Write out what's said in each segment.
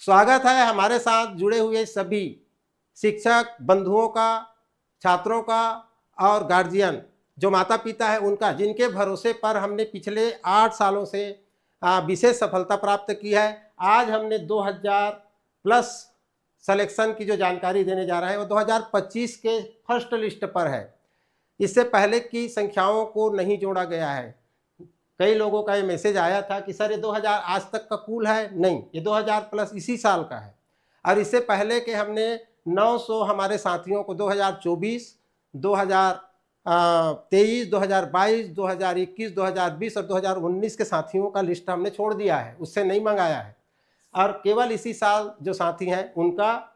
स्वागत है हमारे साथ जुड़े हुए सभी शिक्षक बंधुओं का, छात्रों का और गार्जियन जो माता पिता है उनका, जिनके भरोसे पर हमने पिछले 8 सालों से विशेष सफलता प्राप्त की है। आज हमने 2000 प्लस सिलेक्शन की जो जानकारी देने जा रहे हैं वो 2025 के फर्स्ट लिस्ट पर है। इससे पहले की संख्याओं को नहीं जोड़ा गया है। कई लोगों का ये मैसेज आया था कि सर ये 2000 आज तक का कूल है, नहीं, ये 2000 प्लस इसी साल का है। और इससे पहले के हमने 900 हमारे साथियों को 2024, 2023, 2022, 2021, 2020 और 2019 के साथियों का लिस्ट हमने छोड़ दिया है, उससे नहीं मंगाया है। और केवल इसी साल जो साथी हैं उनका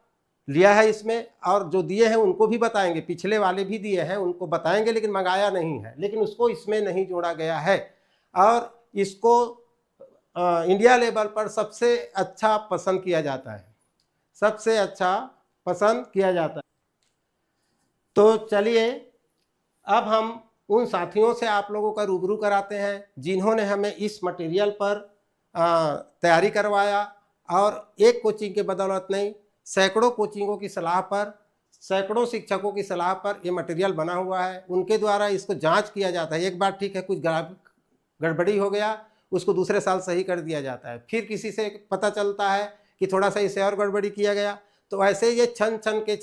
लिया है इसमें, और जो दिए हैं उनको भी बताएंगे, पिछले वाले भी दिए हैं उनको बताएंगे, लेकिन मंगाया नहीं है, लेकिन उसको इसमें नहीं जोड़ा गया है। और इसको इंडिया लेवल पर सबसे अच्छा पसंद किया जाता है, सबसे अच्छा पसंद किया जाता है। तो चलिए अब हम उन साथियों से आप लोगों का रूबरू कराते हैं जिन्होंने हमें इस मटेरियल पर तैयारी करवाया, और एक कोचिंग के बदौलत नहीं, सैकड़ों कोचिंगों की सलाह पर, सैकड़ों शिक्षकों की सलाह पर ये मटेरियल बना हुआ है। उनके द्वारा इसको जांच किया जाता है। एक बार ठीक है, कुछ गड़बड़ी हो गया, उसको दूसरे साल सही कर दिया जाता है। फिर किसी से पता चलता है कि थोड़ा सा इसे और गड़बड़ी किया गया। तो ऐसे ये छन छन के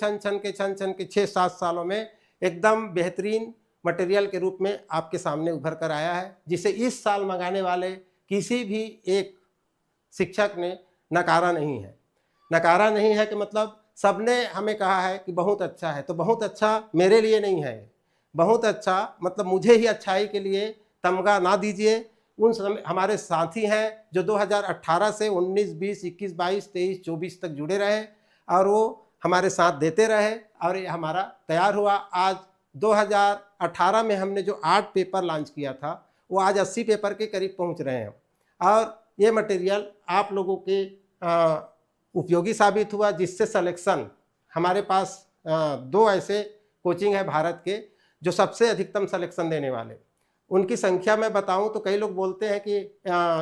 6-7 सालों में एकदम बेहतरीन मटेरियल के रूप में आपके सामने उभर कर आया है, जिसे इस साल मंगाने वाले किसी भी एक शिक्षक ने नकारा नहीं है। नकारा नहीं है कि मतलब सबने हमें कहा है कि बहुत अच्छा है। तो बहुत अच्छा मेरे लिए नहीं है, बहुत अच्छा मतलब मुझे ही अच्छाई के लिए तमगा ना दीजिए। उन हमारे साथी हैं जो 2018 से 19, 20, 21, 22, 23, 24 तक जुड़े रहे और वो हमारे साथ देते रहे, और ये हमारा तैयार हुआ। आज 2018 में हमने जो 8 पेपर लॉन्च किया था वो आज 80 पेपर के करीब पहुंच रहे हैं, और ये मटेरियल आप लोगों के उपयोगी साबित हुआ, जिससे सिलेक्शन हमारे पास 2 ऐसे कोचिंग है भारत के जो सबसे अधिकतम सिलेक्शन देने वाले। उनकी संख्या मैं बताऊं तो कई लोग बोलते हैं कि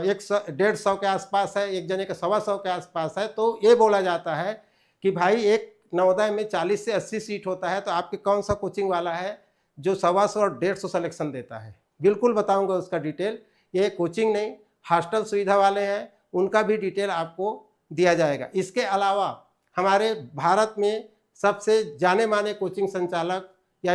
150 के आसपास है, एक जने का 125 के आसपास है। तो ये बोला जाता है कि भाई एक नवोदय में 40 से 80 सीट होता है, तो आपके कौन सा कोचिंग वाला है जो 125 और 150 सिलेक्शन देता है। बिल्कुल बताऊंगा उसका डिटेल। ये कोचिंग नहीं, हॉस्टल सुविधा वाले हैं, उनका भी डिटेल आपको दिया जाएगा। इसके अलावा हमारे भारत में सबसे जाने माने कोचिंग संचालक या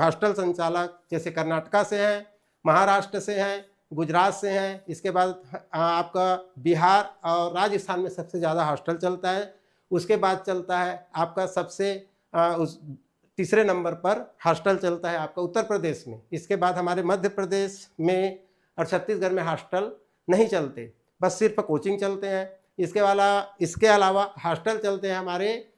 हॉस्टल संचालक जैसे कर्नाटका से हैं, महाराष्ट्र से हैं, गुजरात से हैं, इसके बाद आपका बिहार और राजस्थान में सबसे ज़्यादा हॉस्टल चलता है। उसके बाद चलता है आपका सबसे उस तीसरे नंबर पर हॉस्टल चलता है आपका उत्तर प्रदेश में। इसके बाद हमारे मध्य प्रदेश में और छत्तीसगढ़ में हॉस्टल नहीं चलते, बस सिर्फ कोचिंग चलते हैं। इसके अलावा हॉस्टल चलते हैं हमारे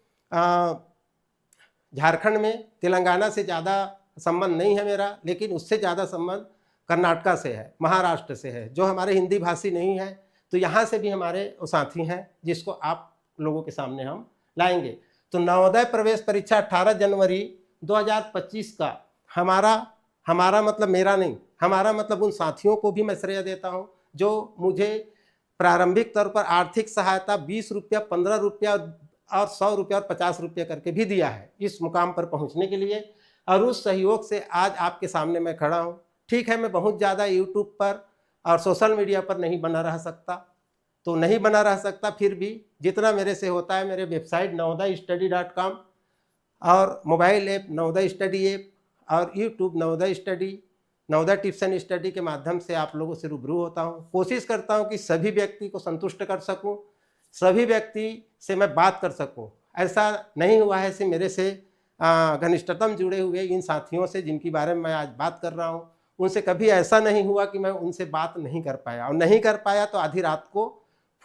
झारखंड में। तेलंगाना से ज़्यादा संबंध नहीं है मेरा, लेकिन उससे ज़्यादा संबंध कर्नाटका से है, महाराष्ट्र से है, जो हमारे हिंदी भाषी नहीं है। तो यहाँ से भी हमारे साथी हैं जिसको आप लोगों के सामने हम लाएंगे। तो नवोदय प्रवेश परीक्षा 18 जनवरी 2025 का हमारा मतलब मेरा नहीं, हमारा मतलब उन साथियों को भी मैं श्रेय देता हूँ जो मुझे प्रारंभिक तौर पर आर्थिक सहायता 20 रुपया, 15 रुपया और 100 रुपया और 50 रुपया करके भी दिया है इस मुकाम पर पहुंचने के लिए। और उस सहयोग से आज आपके सामने मैं खड़ा हूं। ठीक है, मैं बहुत ज़्यादा यूट्यूब पर और सोशल मीडिया पर नहीं बना रह सकता, तो नहीं बना रह सकता, फिर भी जितना मेरे से होता है, मेरे वेबसाइट navodaystudy.com और mobile app Navodaya study app और YouTube Navodaya study, Navodaya tips and study के माध्यम से आप लोगों से रूबरू होता हूं। कोशिश करता हूं कि सभी व्यक्ति को संतुष्ट कर सकूं, सभी व्यक्ति से मैं बात कर सकूं। ऐसा नहीं हुआ है कि मेरे से घनिष्ठतम जुड़े हुए इन साथियों से जिनकी बारे में मैं आज बात कर रहा हूं, उनसे कभी ऐसा नहीं हुआ कि मैं उनसे बात नहीं कर पाया, और नहीं कर पाया तो आधी रात को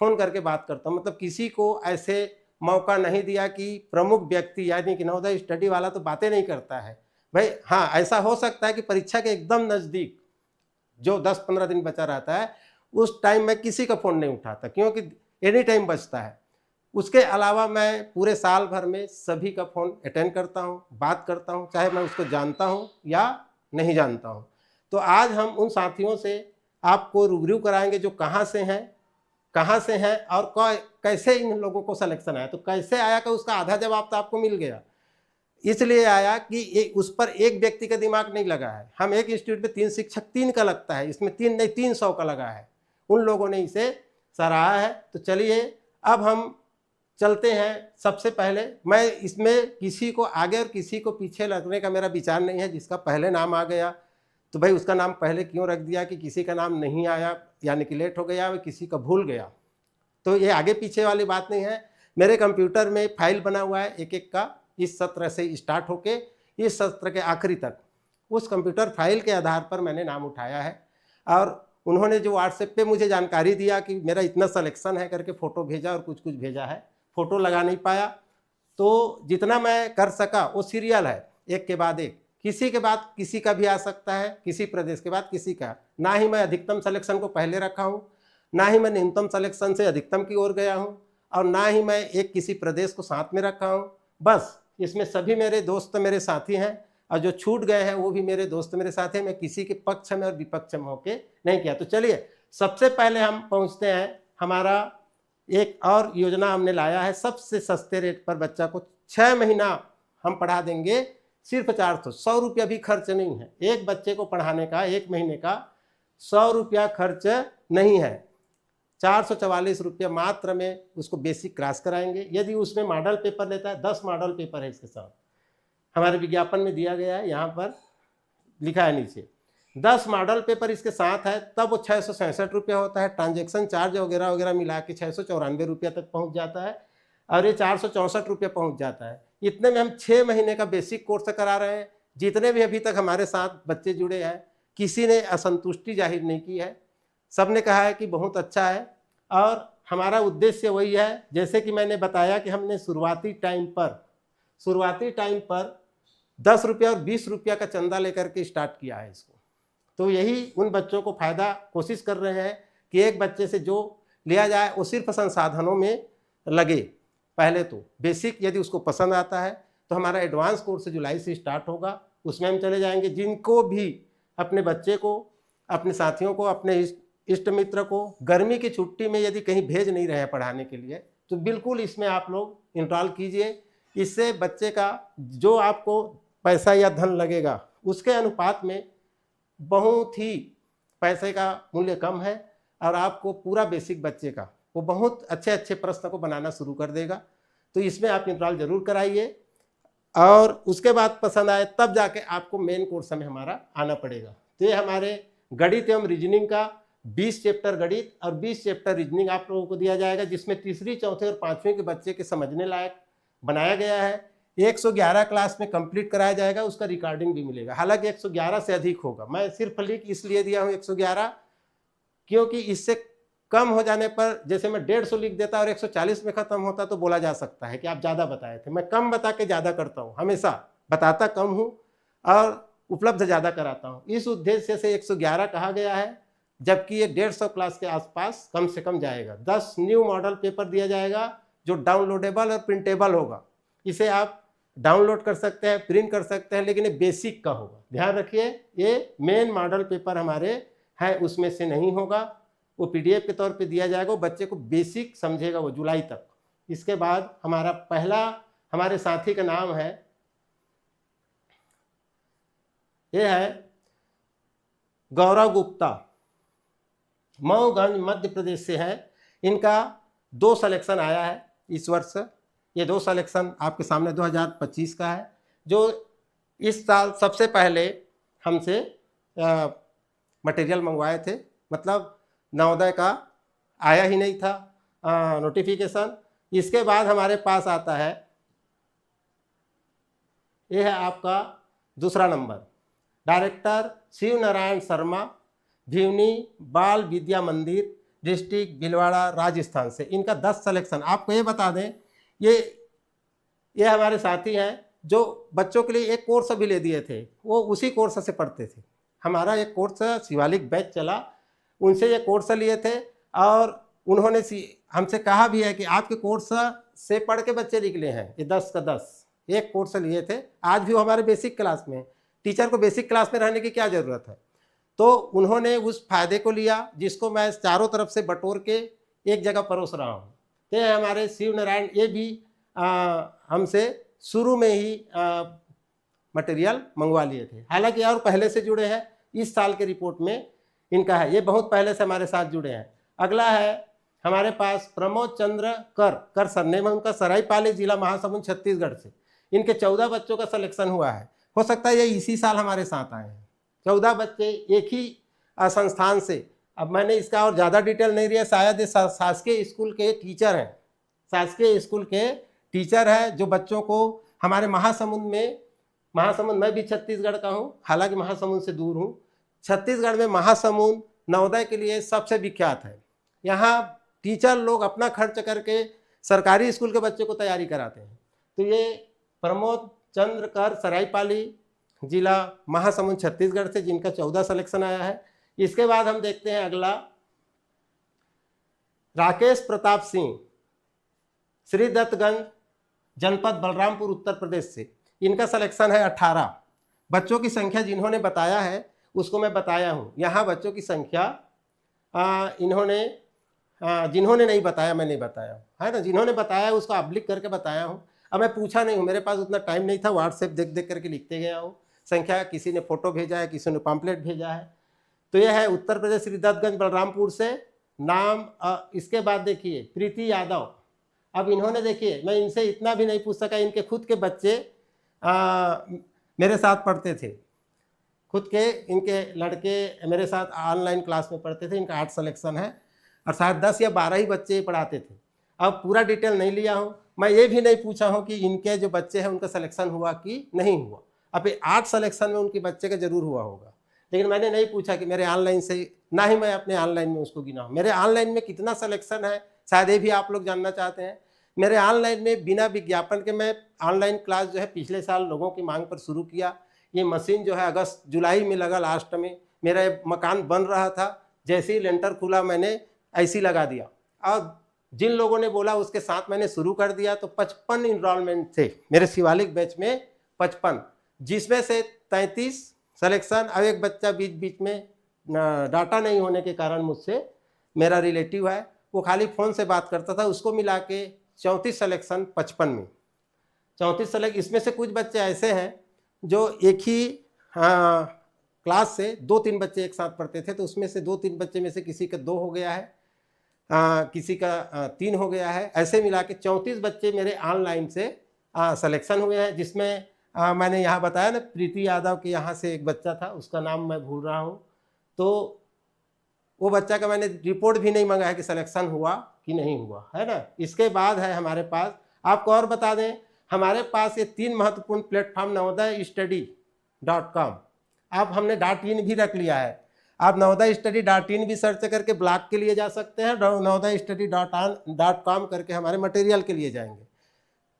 फ़ोन करके बात करता हूं। मतलब किसी को ऐसे मौका नहीं दिया कि प्रमुख व्यक्ति यानी कि नवोदय स्टडी वाला तो बातें नहीं करता है भाई। हाँ, ऐसा हो सकता है कि परीक्षा के एकदम नज़दीक जो 10-15 दिन बचा रहता है उस टाइम मैं किसी का फ़ोन नहीं उठाता, क्योंकि एनी टाइम बचता है। उसके अलावा मैं पूरे साल भर में सभी का फ़ोन अटेंड करता हूँ, बात करता हूँ, चाहे मैं उसको जानता हूँ या नहीं जानता हूँ। तो आज हम उन साथियों से आपको रूबरू कराएंगे जो कहाँ से हैं, कहाँ से हैं और कैसे इन लोगों को सिलेक्शन आया। तो कैसे आया कि उसका आधा जवाब तो आपको मिल गया। इसलिए आया कि उस पर एक व्यक्ति का दिमाग नहीं लगा है। हम एक इंस्टीट्यूट में 3 शिक्षक 3 का लगता है, इसमें 3 नहीं 300 का लगा है। उन लोगों ने इसे सराहा है। तो चलिए अब हम चलते हैं। सबसे पहले मैं इसमें किसी को आगे और किसी को पीछे लगने का मेरा विचार नहीं है। जिसका पहले नाम आ गया तो भाई उसका नाम पहले क्यों रख दिया कि किसी का नाम नहीं आया यानी कि लेट हो गया, किसी का भूल गया। तो ये आगे पीछे वाली बात नहीं है। मेरे कंप्यूटर में फाइल बना हुआ है एक एक का, इस सत्र से स्टार्ट होके इस सत्र के आखिरी तक। उस कंप्यूटर फाइल के आधार पर मैंने नाम उठाया है और उन्होंने जो व्हाट्सएप पे मुझे जानकारी दिया कि मेरा इतना सिलेक्शन है करके फ़ोटो भेजा और कुछ कुछ भेजा है। फ़ोटो लगा नहीं पाया, तो जितना मैं कर सका वो सीरियल है, एक के बाद एक, किसी के बाद किसी का भी आ सकता है, किसी प्रदेश के बाद किसी का। ना ही मैं अधिकतम सिलेक्शन को पहले रखा हूँ, ना ही मैं न्यूनतम सिलेक्शन से अधिकतम की ओर गया हूँ, और ना ही मैं एक किसी प्रदेश को साथ में रखा हूँ। बस इसमें सभी मेरे दोस्त मेरे साथी हैं और जो छूट गए हैं वो भी मेरे दोस्त मेरे साथ हैं। मैं किसी के पक्ष में और विपक्ष में होके नहीं किया। तो चलिए सबसे पहले हम पहुँचते हैं, हमारा एक और योजना हमने लाया है। सबसे सस्ते रेट पर बच्चा को 6 महीना हम पढ़ा देंगे, सिर्फ 400। 100 रुपया भी खर्च नहीं है। एक बच्चे को पढ़ाने का 1 महीने का 100 रुपया खर्च नहीं है। 444 रुपया मात्र में उसको बेसिक क्लास कराएंगे। यदि उसमें मॉडल पेपर लेता है, 10 मॉडल पेपर है इसके साथ, हमारे विज्ञापन में दिया गया है, यहाँ पर लिखा है नीचे 10 मॉडल पेपर इसके साथ है, तब वो 667 रुपया होता है। ट्रांजैक्शन चार्ज वगैरह वगैरह मिला के 694 रुपया तक पहुँच जाता है और ये 464 रुपया पहुँच जाता है। इतने में हम 6 महीने का बेसिक कोर्स करा रहे हैं। जितने भी अभी तक हमारे साथ बच्चे जुड़े हैं, किसी ने असंतुष्टि जाहिर नहीं की है, सब ने कहा है कि बहुत अच्छा है। और हमारा उद्देश्य वही है, जैसे कि मैंने बताया कि हमने शुरुआती टाइम पर 10 रुपया और 20 रुपया का चंदा लेकर के स्टार्ट किया है इसको। तो यही उन बच्चों को फ़ायदा कोशिश कर रहे हैं कि एक बच्चे से जो लिया जाए वो सिर्फ संसाधनों में लगे। पहले तो बेसिक यदि उसको पसंद आता है तो हमारा एडवांस कोर्स जुलाई से स्टार्ट होगा, उसमें हम चले जाएंगे। जिनको भी अपने बच्चे को, अपने साथियों को, अपने इष्ट मित्र को गर्मी की छुट्टी में यदि कहीं भेज नहीं रहे हैं पढ़ाने के लिए, तो बिल्कुल इसमें आप लोग इंस्टॉल कीजिए। इससे बच्चे का जो आपको पैसा या धन लगेगा उसके अनुपात में बहुत ही पैसे का मूल्य कम है और आपको पूरा बेसिक बच्चे का वो बहुत अच्छे अच्छे प्रश्न को बनाना शुरू कर देगा। तो इसमें आप इंस्टॉल जरूर कराइए और उसके बाद पसंद आए तब जाके आपको मेन कोर्स में हमारा आना पड़ेगा। तो ये हमारे गणित एवं रीजनिंग का 20 चैप्टर गणित और 20 चैप्टर रीजनिंग आप लोगों को दिया जाएगा, जिसमें तीसरी, चौथे और 5वीं के बच्चे के समझने लायक बनाया गया है। 111 क्लास में कंप्लीट कराया जाएगा, उसका रिकॉर्डिंग भी मिलेगा। हालांकि 111 से अधिक होगा, मैं सिर्फ लिख इसलिए दिया हूँ 111 क्योंकि इससे कम हो जाने पर, जैसे मैं 150 लिख देता और 140 में खत्म होता तो बोला जा सकता है कि आप ज़्यादा बताए थे। मैं कम बता के ज़्यादा करता हूँ, हमेशा बताता कम हूँ और उपलब्ध ज़्यादा कराता हूँ। इस उद्देश्य से 111 कहा गया है, जबकि ये 150 क्लास के आसपास कम से कम जाएगा। 10 न्यू मॉडल पेपर दिया जाएगा जो डाउनलोडेबल और प्रिंटेबल होगा। इसे आप डाउनलोड कर सकते हैं, प्रिंट कर सकते हैं, लेकिन ये बेसिक का होगा। ध्यान रखिए, ये मेन मॉडल पेपर हमारे हैं उसमें से नहीं होगा, वो PDF के तौर पे दिया जाएगा। वो बच्चे को बेसिक समझेगा वो जुलाई तक। इसके बाद हमारा पहला हमारे साथी का नाम है, ये है गौरव गुप्ता, मऊगंज मध्य प्रदेश से है। इनका 2 सिलेक्शन आया है इस वर्ष। ये 2 सिलेक्शन आपके सामने 2025 का है, जो इस साल सबसे पहले हमसे मटेरियल मंगवाए थे। मतलब नवोदय का आया ही नहीं था नोटिफिकेशन। इसके बाद हमारे पास आता है, ये है आपका दूसरा नंबर, डायरेक्टर शिव नारायण शर्मा, भिवनी बाल विद्या मंदिर, डिस्ट्रिक्ट भीलवाड़ा, राजस्थान से। इनका 10 सिलेक्शन। आपको ये बता दें, ये हमारे साथी हैं जो बच्चों के लिए एक कोर्स भी ले दिए थे, वो उसी कोर्स से पढ़ते थे। हमारा एक कोर्स शिवालिक बैच चला, उनसे ये कोर्स लिए थे और उन्होंने हमसे कहा भी है कि आपके कोर्स से पढ़ के बच्चे निकले हैं। ये 10 का 10 एक कोर्स लिए थे। आज भी वो हमारे बेसिक क्लास में। टीचर को बेसिक क्लास में रहने की क्या ज़रूरत है। तो उन्होंने उस फायदे को लिया जिसको मैं चारों तरफ से बटोर के एक जगह परोस रहा हूँ। तो ये हमारे शिव नारायण, ये भी हमसे शुरू में ही मटेरियल मंगवा लिए थे, हालांकि और पहले से जुड़े हैं। इस साल के रिपोर्ट में इनका है, ये बहुत पहले से हमारे साथ जुड़े हैं। अगला है हमारे पास प्रमोद चंद्र कर सरनेम है उनका, सरायपाली जिला महासमुंद छत्तीसगढ़ से। इनके 14 बच्चों का सिलेक्शन हुआ है। हो सकता है ये इसी साल हमारे साथ आए हैं। 14 बच्चे एक ही संस्थान से। अब मैंने इसका और ज़्यादा डिटेल नहीं दिया, शायद ये शासकीय स्कूल के टीचर हैं, शासकीय स्कूल के टीचर हैं जो बच्चों को हमारे महासमुंद मैं भी छत्तीसगढ़ का हूँ, हालांकि महासमुंद से दूर हूँ। छत्तीसगढ़ में महासमुंद नवोदय के लिए सबसे विख्यात है। यहाँ टीचर लोग अपना खर्च करके सरकारी स्कूल के बच्चे को तैयारी कराते हैं। तो ये प्रमोद चंद्र कर सरायपाली जिला महासमुंद छत्तीसगढ़ से, जिनका 14 सिलेक्शन आया है। इसके बाद हम देखते हैं अगला, राकेश प्रताप सिंह, श्री दत्तगंज जनपद बलरामपुर उत्तर प्रदेश से। इनका सिलेक्शन है 18। बच्चों की संख्या जिन्होंने बताया है उसको मैं बताया हूँ। यहाँ बच्चों की संख्या जिन्होंने नहीं बताया मैं नहीं बताया हूँ, है ना। जिन्होंने बताया उसको आप लिख करके बताया हूँ। अब मैं पूछा नहीं हूँ, मेरे पास उतना टाइम नहीं था, व्हाट्सएप देख करके लिखते गया हूँ। संख्या किसी ने फोटो भेजा है, किसी ने पम्पलेट भेजा है। तो यह है उत्तर प्रदेश, श्री दत्तगंज बलरामपुर से नाम। इसके बाद देखिए प्रीति यादव। अब इन्होंने, देखिए मैं इनसे इतना भी नहीं पूछ सका, इनके खुद के बच्चे मेरे साथ पढ़ते थे, खुद के इनके लड़के मेरे साथ ऑनलाइन क्लास में पढ़ते थे। इनका 8 सिलेक्शन है और शायद 10 या 12 ही बच्चे पढ़ाते थे। अब पूरा डिटेल नहीं लिया हूँ, मैं ये भी नहीं पूछा हूँ कि इनके जो बच्चे हैं उनका सिलेक्शन हुआ कि नहीं हुआ। अब 8 सिलेक्शन में उनके बच्चे का जरूर हुआ होगा, लेकिन मैंने नहीं पूछा कि मेरे ऑनलाइन से, ना ही मैं अपने ऑनलाइन में उसको गिना हूँ। मेरे ऑनलाइन में कितना सिलेक्शन है शायद ये भी आप लोग जानना चाहते हैं। मेरे ऑनलाइन में बिना विज्ञापन के मैं ऑनलाइन क्लास जो है पिछले साल लोगों की मांग पर शुरू किया। ये मशीन जो है अगस्त जुलाई में लगा, लास्ट में मेरा मकान बन रहा था, जैसे ही लेंटर खुला मैंने ऐसी लगा दिया और जिन लोगों ने बोला उसके साथ मैंने शुरू कर दिया। तो 55 इनरोलमेंट थे मेरे शिवालिक बैच में, 55, जिसमें से 33 सिलेक्शन। अब एक बच्चा बीच में डाटा नहीं होने के कारण मुझसे, मेरा रिलेटिव है, वो खाली फ़ोन से बात करता था, उसको मिला के 34 सिलेक्शन 55 में 34 सेलेक्ट। इसमें से कुछ बच्चे ऐसे हैं जो एक ही क्लास से 2-3 बच्चे एक साथ पढ़ते थे, तो उसमें से 2-3 बच्चे में से किसी का 2 हो गया है, किसी का 3 हो गया है। ऐसे मिला के 34 बच्चे मेरे ऑनलाइन से सिलेक्शन हुए हैं, जिसमें मैंने यहाँ बताया ना प्रीति यादव के यहाँ से एक बच्चा था, उसका नाम मैं भूल रहा हूँ। तो वो बच्चा का मैंने रिपोर्ट भी नहीं मंगाया कि सिलेक्शन हुआ कि नहीं हुआ, है ना। इसके बाद है हमारे पास, आपको और बता दें, हमारे पास ये 3 महत्वपूर्ण प्लेटफॉर्म navodaystudy.com। अब हमने .in भी रख लिया है। आप navodaystudy.in भी सर्च करके ब्लॉग के लिए जा सकते हैं, navodaystudy.com करके हमारे मटेरियल के लिए जाएंगे।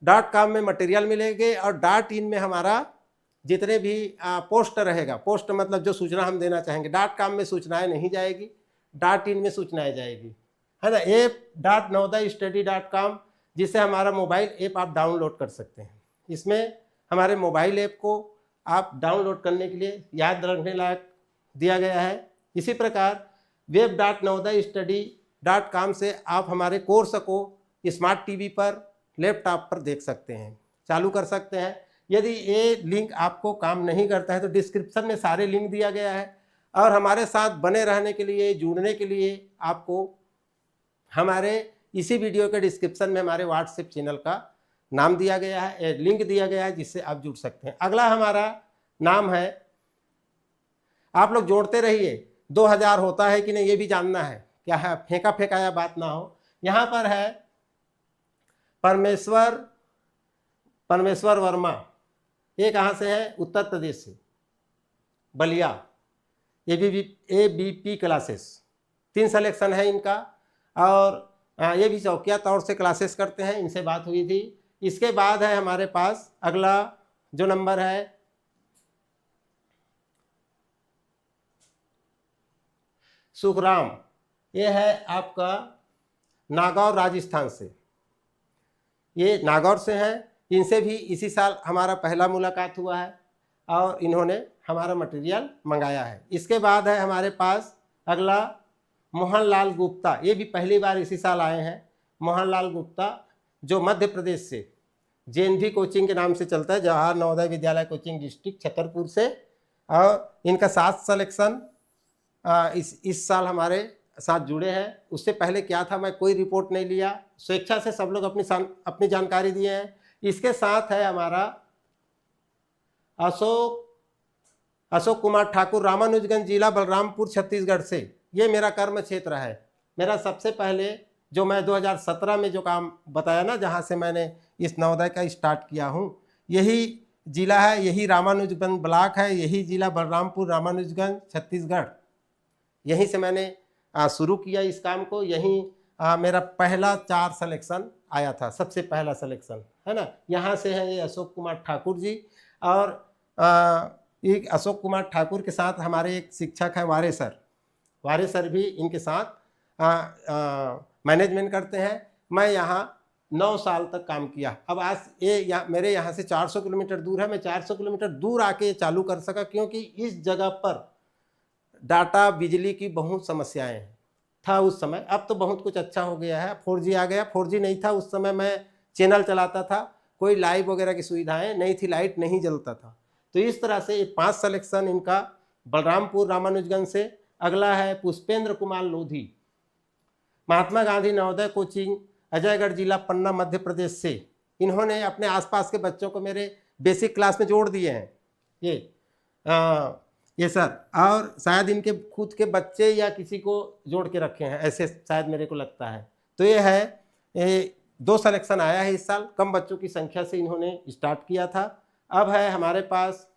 .com में मटेरियल मिलेंगे और .in में हमारा जितने भी पोस्ट रहेगा, पोस्ट मतलब जो सूचना हम देना चाहेंगे। .com में सूचनाएं नहीं जाएगी, .in में सूचनाएं जाएगी, है ना। navodaystudy.com, जिससे हमारा मोबाइल ऐप आप डाउनलोड कर सकते हैं। इसमें हमारे मोबाइल ऐप को आप डाउनलोड करने के लिए याद रखने लायक दिया गया है। इसी प्रकार web.navodaystudy.com से आप हमारे कोर्स को स्मार्ट टीवी पर, लैपटॉप पर देख सकते हैं, चालू कर सकते हैं। यदि ये लिंक आपको काम नहीं करता है तो डिस्क्रिप्शन में सारे लिंक दिया गया है। और हमारे साथ बने रहने के लिए, जुड़ने के लिए आपको हमारे इसी वीडियो के डिस्क्रिप्शन में हमारे व्हाट्सएप चैनल का नाम दिया गया है, लिंक दिया गया है, जिससे आप जुड़ सकते हैं। अगला हमारा नाम है, आप लोग जोड़ते रहिए, 2000 होता है कि नहीं ये भी जानना है, क्या है फेंका फेंकाया बात ना हो। यहाँ पर है परमेश्वर वर्मा, ये कहाँ से है, उत्तर प्रदेश से, बलिया। ABP क्लासेस, 3 सिलेक्शन है इनका, और ये भी चौकिया तौर से क्लासेस करते हैं, इनसे बात हुई थी। इसके बाद है हमारे पास अगला जो नंबर है, सुखराम, ये है आपका नागौर राजस्थान से, ये नागौर से हैं। इनसे भी इसी साल हमारा पहला मुलाकात हुआ है और इन्होंने हमारा मटेरियल मंगाया है। इसके बाद है हमारे पास अगला मोहनलाल गुप्ता, ये भी पहली बार इसी साल आए हैं। मोहनलाल गुप्ता जो मध्य प्रदेश से जेएनवी कोचिंग के नाम से चलता है, जवाहर नवोदय विद्यालय कोचिंग डिस्ट्रिक्ट छतरपुर से, और इनका 7 सिलेक्शन इस साल हमारे साथ जुड़े हैं। उससे पहले क्या था, मैं कोई रिपोर्ट नहीं लिया, स्वेच्छा से सब लोग अपनी जानकारी दिए हैं। इसके साथ है हमारा अशोक कुमार ठाकुर, रामानुजगंज जिला, बलरामपुर, छत्तीसगढ़ से। ये मेरा कर्म क्षेत्र है। मेरा सबसे पहले जो मैं 2017 में जो काम बताया ना, जहाँ से मैंने इस नवोदय का स्टार्ट किया हूँ, यही जिला है, यही रामानुजगंज ब्लॉक है, यही जिला बलरामपुर, रामानुजगंज, छत्तीसगढ़। यहीं से मैंने शुरू किया इस काम को। यहीं मेरा पहला 4 सिलेक्शन आया था, सबसे पहला सिलेक्शन, है ना। यहाँ से है ये अशोक कुमार ठाकुर जी, और एक अशोक कुमार ठाकुर के साथ हमारे एक शिक्षक हैं वारे सर भी इनके साथ मैनेजमेंट करते हैं। मैं यहाँ 9 साल तक काम किया। अब आज ये मेरे यहाँ से 400 किलोमीटर दूर है। मैं 400 किलोमीटर दूर आके चालू कर सका, क्योंकि इस जगह पर डाटा बिजली की बहुत समस्याएं था उस समय। अब तो बहुत कुछ अच्छा हो गया है, 4G आ गया। 4G नहीं था उस समय, मैं चैनल चलाता था, कोई लाइव वगैरह की सुविधाएं नहीं थी, लाइट नहीं जलता था। तो इस तरह से 5 सिलेक्शन इनका बलरामपुर रामानुजगंज से। अगला है पुष्पेंद्र कुमार लोधी, महात्मा गांधी नवोदय कोचिंग, अजयगढ़ जिला, पन्ना, मध्य प्रदेश से। इन्होंने अपने आसपास के बच्चों को मेरे बेसिक क्लास में जोड़ दिए हैं ये सर, और शायद इनके खुद के बच्चे या किसी को जोड़ के रखे हैं, ऐसे शायद मेरे को लगता है। तो ये है 2 सिलेक्शन आया है इस साल। कम बच्चों की संख्या से इन्होंने स्टार्ट किया था। अब है हमारे पास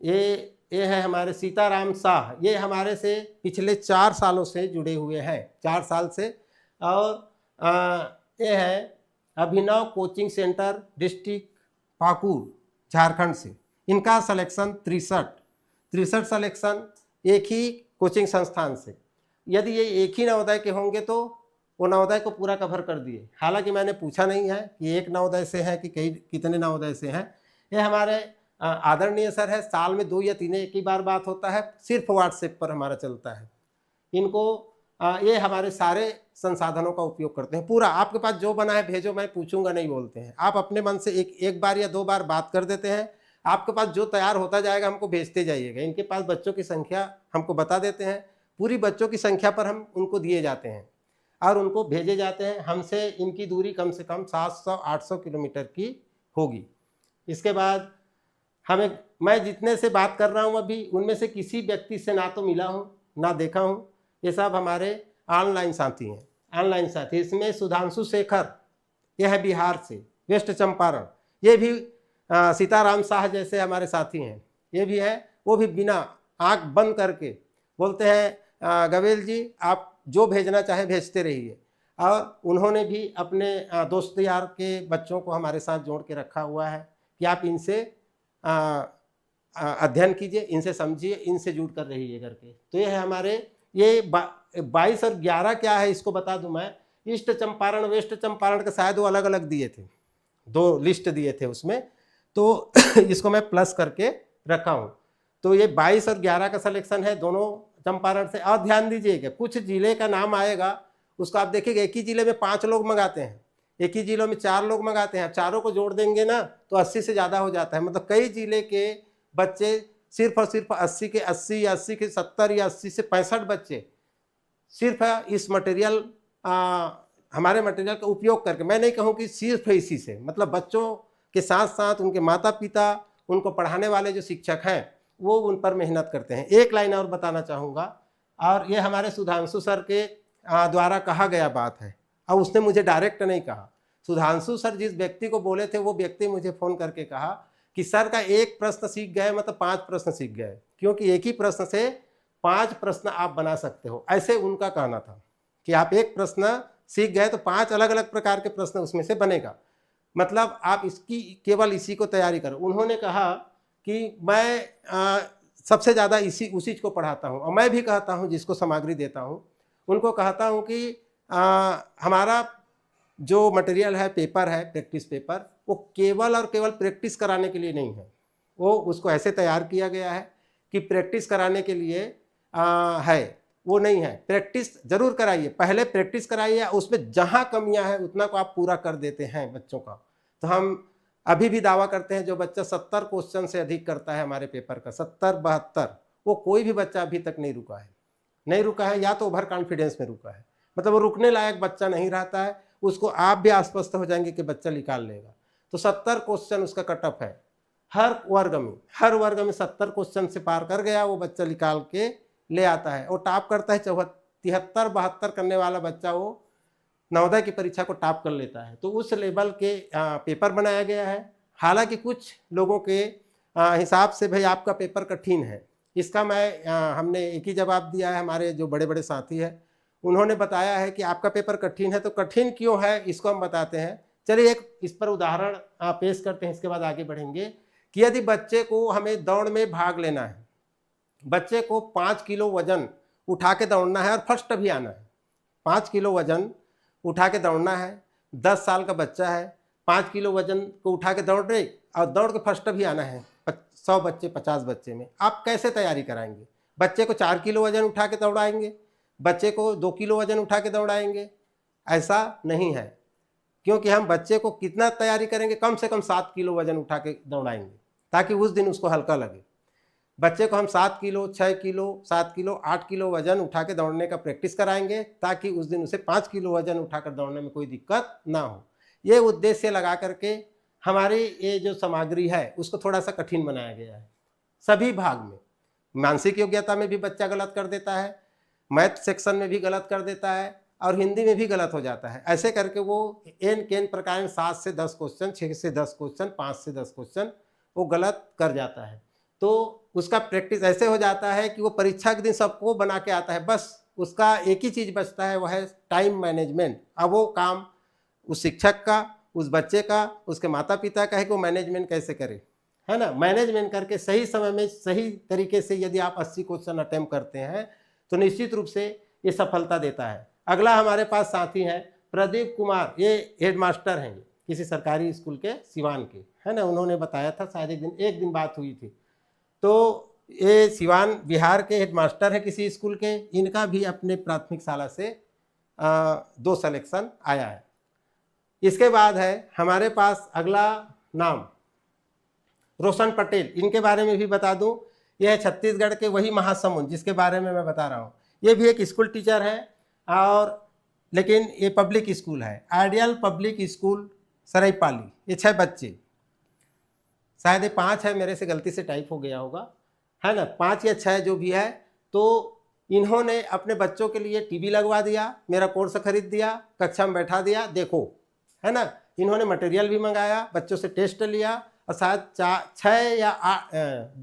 ये है हमारे सीताराम शाह। ये हमारे से पिछले 4 सालों से जुड़े हुए हैं, 4 साल से। और ये है Abhinav coaching centre, district Pakur, Jharkhand से। इनका सिलेक्शन 63 सिलेक्शन एक ही कोचिंग संस्थान से। यदि ये एक ही नवोदय के होंगे तो वो नवोदय को पूरा कवर कर दिए। हालांकि मैंने पूछा नहीं है कि एक नवोदय से है कि कितने नवोदय से हैं। ये हमारे आदरणीय सर है, साल में 2 या 3 एक ही बार बात होता है, सिर्फ व्हाट्सएप पर हमारा चलता है। इनको ये हमारे सारे संसाधनों का उपयोग करते हैं पूरा। आपके पास जो बना है भेजो, मैं पूछूंगा नहीं बोलते हैं। आप अपने मन से एक बार या 2 बार बात कर देते हैं। आपके पास जो तैयार होता जाएगा हमको भेजते जाइएगा। इनके पास बच्चों की संख्या हमको बता देते हैं, पूरी बच्चों की संख्या पर हम उनको दिए जाते हैं और उनको भेजे जाते हैं। हमसे इनकी दूरी कम से कम 700-800 किलोमीटर की होगी। इसके बाद मैं जितने से बात कर रहा हूँ अभी, उनमें से किसी व्यक्ति से ना तो मिला हूँ ना देखा हूँ। ये सब हमारे ऑनलाइन साथी हैं, ऑनलाइन साथी। इसमें सुधांशु शेखर, यह है बिहार से, वेस्ट चंपारण। ये भी सीताराम शाह जैसे हमारे साथी हैं, ये भी है। वो भी बिना आंख बंद करके बोलते हैं गवेल जी आप जो भेजना चाहे भेजते रहिए। और उन्होंने भी अपने दोस्त यार के बच्चों को हमारे साथ जोड़ के रखा हुआ है कि आप इनसे अध्ययन कीजिए, इनसे समझिए, इनसे जुड़ कर रहिए करके। तो ये है हमारे ये 22 और 11 क्या है इसको बता दूं मैं। ईस्ट चंपारण वेस्ट चंपारण का शायद वो अलग अलग दिए थे, 2 लिस्ट दिए थे उसमें, तो इसको मैं प्लस करके रखा हूँ। तो ये 22 और 11 का सिलेक्शन है दोनों चंपारण से। और ध्यान दीजिएगा, कुछ जिले का नाम आएगा उसको आप देखिएगा, एक ही जिले में 5 लोग मंगाते हैं, एक ही जिलों में 4 लोग मंगाते हैं। चारों को जोड़ देंगे ना तो 80 से ज़्यादा हो जाता है। मतलब कई जिले के बच्चे सिर्फ और सिर्फ 80 के 80 या 80 के 70 या 80 से 65 बच्चे सिर्फ इस मटेरियल हमारे मटेरियल का उपयोग करके, मैं नहीं कहूँ कि सिर्फ इसी से, मतलब बच्चों के साथ साथ उनके माता पिता, उनको पढ़ाने वाले जो शिक्षक हैं वो उन पर मेहनत करते हैं। एक लाइन और बताना चाहूँगा, और ये हमारे सुधांशु सर के द्वारा कहा गया बात है, और उसने मुझे डायरेक्ट नहीं कहा। सुधांशु सर जिस व्यक्ति को बोले थे वो व्यक्ति मुझे फ़ोन करके कहा कि सर का एक प्रश्न सीख गए मतलब 5 प्रश्न सीख गए, क्योंकि एक ही प्रश्न से 5 प्रश्न आप बना सकते हो, ऐसे उनका कहना था कि आप एक प्रश्न सीख गए तो 5 अलग अलग प्रकार के प्रश्न उसमें से बनेगा, मतलब आप इसकी केवल इसी को तैयारी करो। उन्होंने कहा कि मैं सबसे ज़्यादा उसी को पढ़ाता हूँ, और मैं भी कहता हूँ जिसको सामग्री देता हूँ उनको कहता हूँ कि हमारा जो मटेरियल है, पेपर है, प्रैक्टिस पेपर, वो केवल और केवल प्रैक्टिस कराने के लिए नहीं है। वो उसको ऐसे तैयार किया गया है कि प्रैक्टिस कराने के लिए है वो नहीं है। प्रैक्टिस जरूर कराइए, पहले प्रैक्टिस कराइए, उसमें जहाँ कमियां हैं उतना को आप पूरा कर देते हैं बच्चों का। तो हम अभी भी दावा करते हैं जो बच्चा 70 क्वेश्चन से अधिक करता है हमारे पेपर का, 70-72, वो कोई भी बच्चा अभी तक नहीं रुका है, नहीं रुका है, या तो ओवर कॉन्फिडेंस में रुका है, मतलब वो रुकने लायक बच्चा नहीं रहता है, उसको आप भी आश्वस्त हो जाएंगे कि बच्चा निकाल लेगा। तो 70 क्वेश्चन उसका कटअप है, हर वर्ग में 70 क्वेश्चन से पार कर गया वो बच्चा निकाल के ले आता है और टॉप करता है। 73-72 करने वाला बच्चा वो नवोदय की परीक्षा को टॉप कर लेता है। तो उस लेवल के पेपर बनाया गया है। हालांकि कुछ लोगों के हिसाब से भाई आपका पेपर कठिन है, इसका हमने एक ही जवाब दिया है। हमारे जो बड़े बड़े साथी हैं उन्होंने बताया है कि आपका पेपर कठिन है, तो कठिन क्यों है इसको हम बताते हैं। चलिए एक इस पर उदाहरण पेश करते हैं, इसके बाद आगे बढ़ेंगे। कि यदि बच्चे को हमें दौड़ में भाग लेना है, बच्चे को 5 किलो वजन उठा के दौड़ना है और फर्स्ट भी आना है, 5 किलो वजन उठा के दौड़ना है, 10 साल का बच्चा है, 5 किलो वजन को उठा के दौड़ रहे और दौड़ के फर्स्ट भी आना है 100 बच्चे 50 बच्चे में, आप कैसे तैयारी कराएंगे? बच्चे को 4 किलो वजन उठा के दौड़ाएंगे, बच्चे को 2 किलो वजन उठा के दौड़ाएंगे? ऐसा नहीं है, क्योंकि हम बच्चे को कितना तैयारी करेंगे, कम से कम 7 किलो वजन उठा के दौड़ाएंगे ताकि उस दिन उसको हल्का लगे। बच्चे को हम 7 किलो 6 किलो 7 किलो 8 किलो वजन उठा के दौड़ने का प्रैक्टिस कराएंगे ताकि उस दिन उसे 5 किलो वजन उठाकर दौड़ने में कोई दिक्कत ना हो। ये उद्देश्य लगा करके हमारी ये जो सामग्री है उसको थोड़ा सा कठिन बनाया गया है। सभी भाग में, मानसिक योग्यता में भी बच्चा गलत कर देता है, मैथ सेक्शन में भी गलत कर देता है और हिंदी में भी गलत हो जाता है। ऐसे करके वो एन प्रकार 7 से 10 क्वेश्चन, 6 से 10 क्वेश्चन, 5 से 10 क्वेश्चन वो गलत कर जाता है। तो उसका प्रैक्टिस ऐसे हो जाता है कि वो परीक्षा के दिन सबको बना के आता है, बस उसका एक ही चीज़ बचता है, वह है टाइम मैनेजमेंट। अब वो काम उस शिक्षक का, उस बच्चे का, उसके माता पिता का है कि वो मैनेजमेंट कैसे करे, है ना। मैनेजमेंट करके सही समय में सही तरीके से यदि आप 80 क्वेश्चन अटेम्प्ट करते हैं तो निश्चित रूप से ये सफलता देता है। अगला हमारे पास साथी हैं प्रदीप कुमार, ये हेडमास्टर हैं किसी सरकारी स्कूल के सिवान के, है ना। उन्होंने बताया था, शायद एक दिन बात हुई थी। तो ये सिवान बिहार के हेडमास्टर है किसी स्कूल के, इनका भी अपने प्राथमिक शाला से 2 सिलेक्शन आया है। इसके बाद है हमारे पास अगला नाम रोशन पटेल, इनके बारे में भी बता दूं, यह है छत्तीसगढ़ के वही महासमुंद जिसके बारे में मैं बता रहा हूँ। ये भी एक स्कूल टीचर है और लेकिन ये पब्लिक स्कूल है, आइडियल पब्लिक स्कूल सरायपाली। ये 6 बच्चे, शायद ये 5 है, मेरे से गलती से टाइप हो गया होगा, है ना, 5 या 6 जो भी है। तो इन्होंने अपने बच्चों के लिए टीवी लगवा दिया, मेरा कोर्स खरीद दिया, कक्षा में बैठा दिया, देखो, है ना। इन्होंने मटेरियल भी मंगाया, बच्चों से टेस्ट लिया और शायद 6 या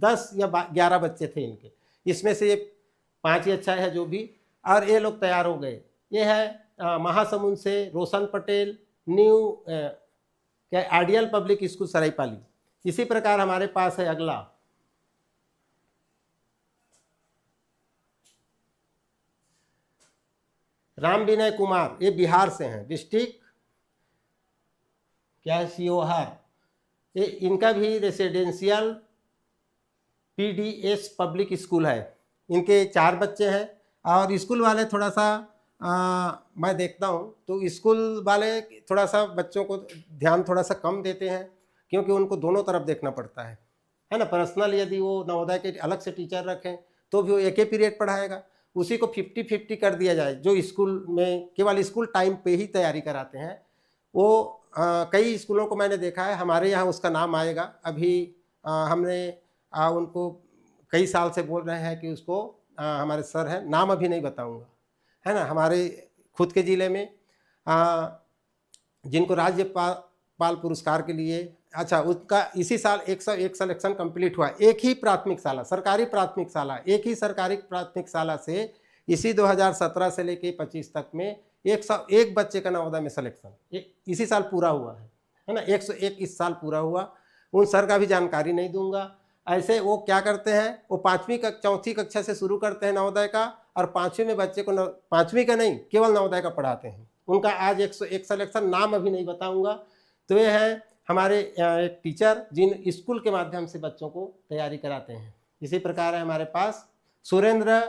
10 या 11 बच्चे थे इनके, इसमें से ये 5 या 6 है जो भी, और ये लोग तैयार हो गए। ये है महासमुंद से रोशन पटेल, न्यू क्या आइडियल पब्लिक स्कूल सरायपाली। इसी प्रकार हमारे पास है अगला राम विनय कुमार, ये बिहार से हैं, डिस्ट्रिक्ट क्या है सीओहार। ये इनका भी रेसिडेंशियल पीडीएस पब्लिक स्कूल है, इनके 4 बच्चे हैं। और स्कूल वाले थोड़ा सा मैं देखता हूँ तो स्कूल वाले थोड़ा सा बच्चों को ध्यान थोड़ा सा कम देते हैं, क्योंकि उनको दोनों तरफ देखना पड़ता है ना। पर्सनल यदि वो नवोदय के अलग से टीचर रखें तो भी वो एक ही पीरियड पढ़ाएगा, उसी को 50-50 कर दिया जाए। जो स्कूल में केवल स्कूल टाइम पे ही तैयारी कराते हैं, वो कई स्कूलों को मैंने देखा है, हमारे यहाँ उसका नाम आएगा। अभी हमने उनको कई साल से बोल रहे हैं कि उसको हमारे सर हैं, नाम अभी नहीं बताऊँगा, है ना, हमारे खुद के ज़िले में जिनको राज्यपाल पुरस्कार के लिए, अच्छा, उसका इसी साल 101 सिलेक्शन कंप्लीट हुआ। एक ही प्राथमिक शाला, सरकारी प्राथमिक शाला, एक ही सरकारी प्राथमिक शाला से इसी 2017 से लेके 25 तक में 101 बच्चे का नवोदय में सिलेक्शन इसी साल पूरा हुआ है ना। 101 इस साल पूरा हुआ। उन सर का भी जानकारी नहीं दूंगा। ऐसे वो क्या करते हैं, वो 4वीं कक्षा से शुरू करते हैं नवोदय का, और 5वीं में बच्चे को 5वीं का नहीं केवल नवोदय का पढ़ाते हैं। उनका आज 101 सिलेक्शन, नाम अभी नहीं बताऊंगा। तो ये है हमारे एक टीचर जिन स्कूल के माध्यम से बच्चों को तैयारी कराते हैं। इसी प्रकार है हमारे पास सुरेंद्र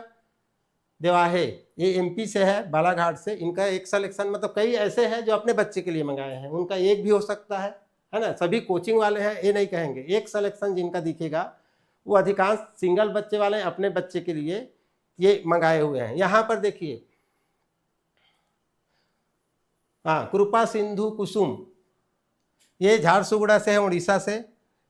देवाहे, ये एमपी से है, बालाघाट से। इनका एक सिलेक्शन, मतलब कई ऐसे हैं जो अपने बच्चे के लिए मंगाए हैं, उनका एक भी हो सकता है ना। सभी कोचिंग वाले हैं ये नहीं कहेंगे। एक सिलेक्शन जिनका दिखेगा वो अधिकांश सिंगल बच्चे वाले अपने बच्चे के लिए ये मंगाए हुए हैं। यहाँ पर देखिए, हाँ, कृपा सिंधु कुसुम, ये झारसुगुड़ा से है, उड़ीसा से।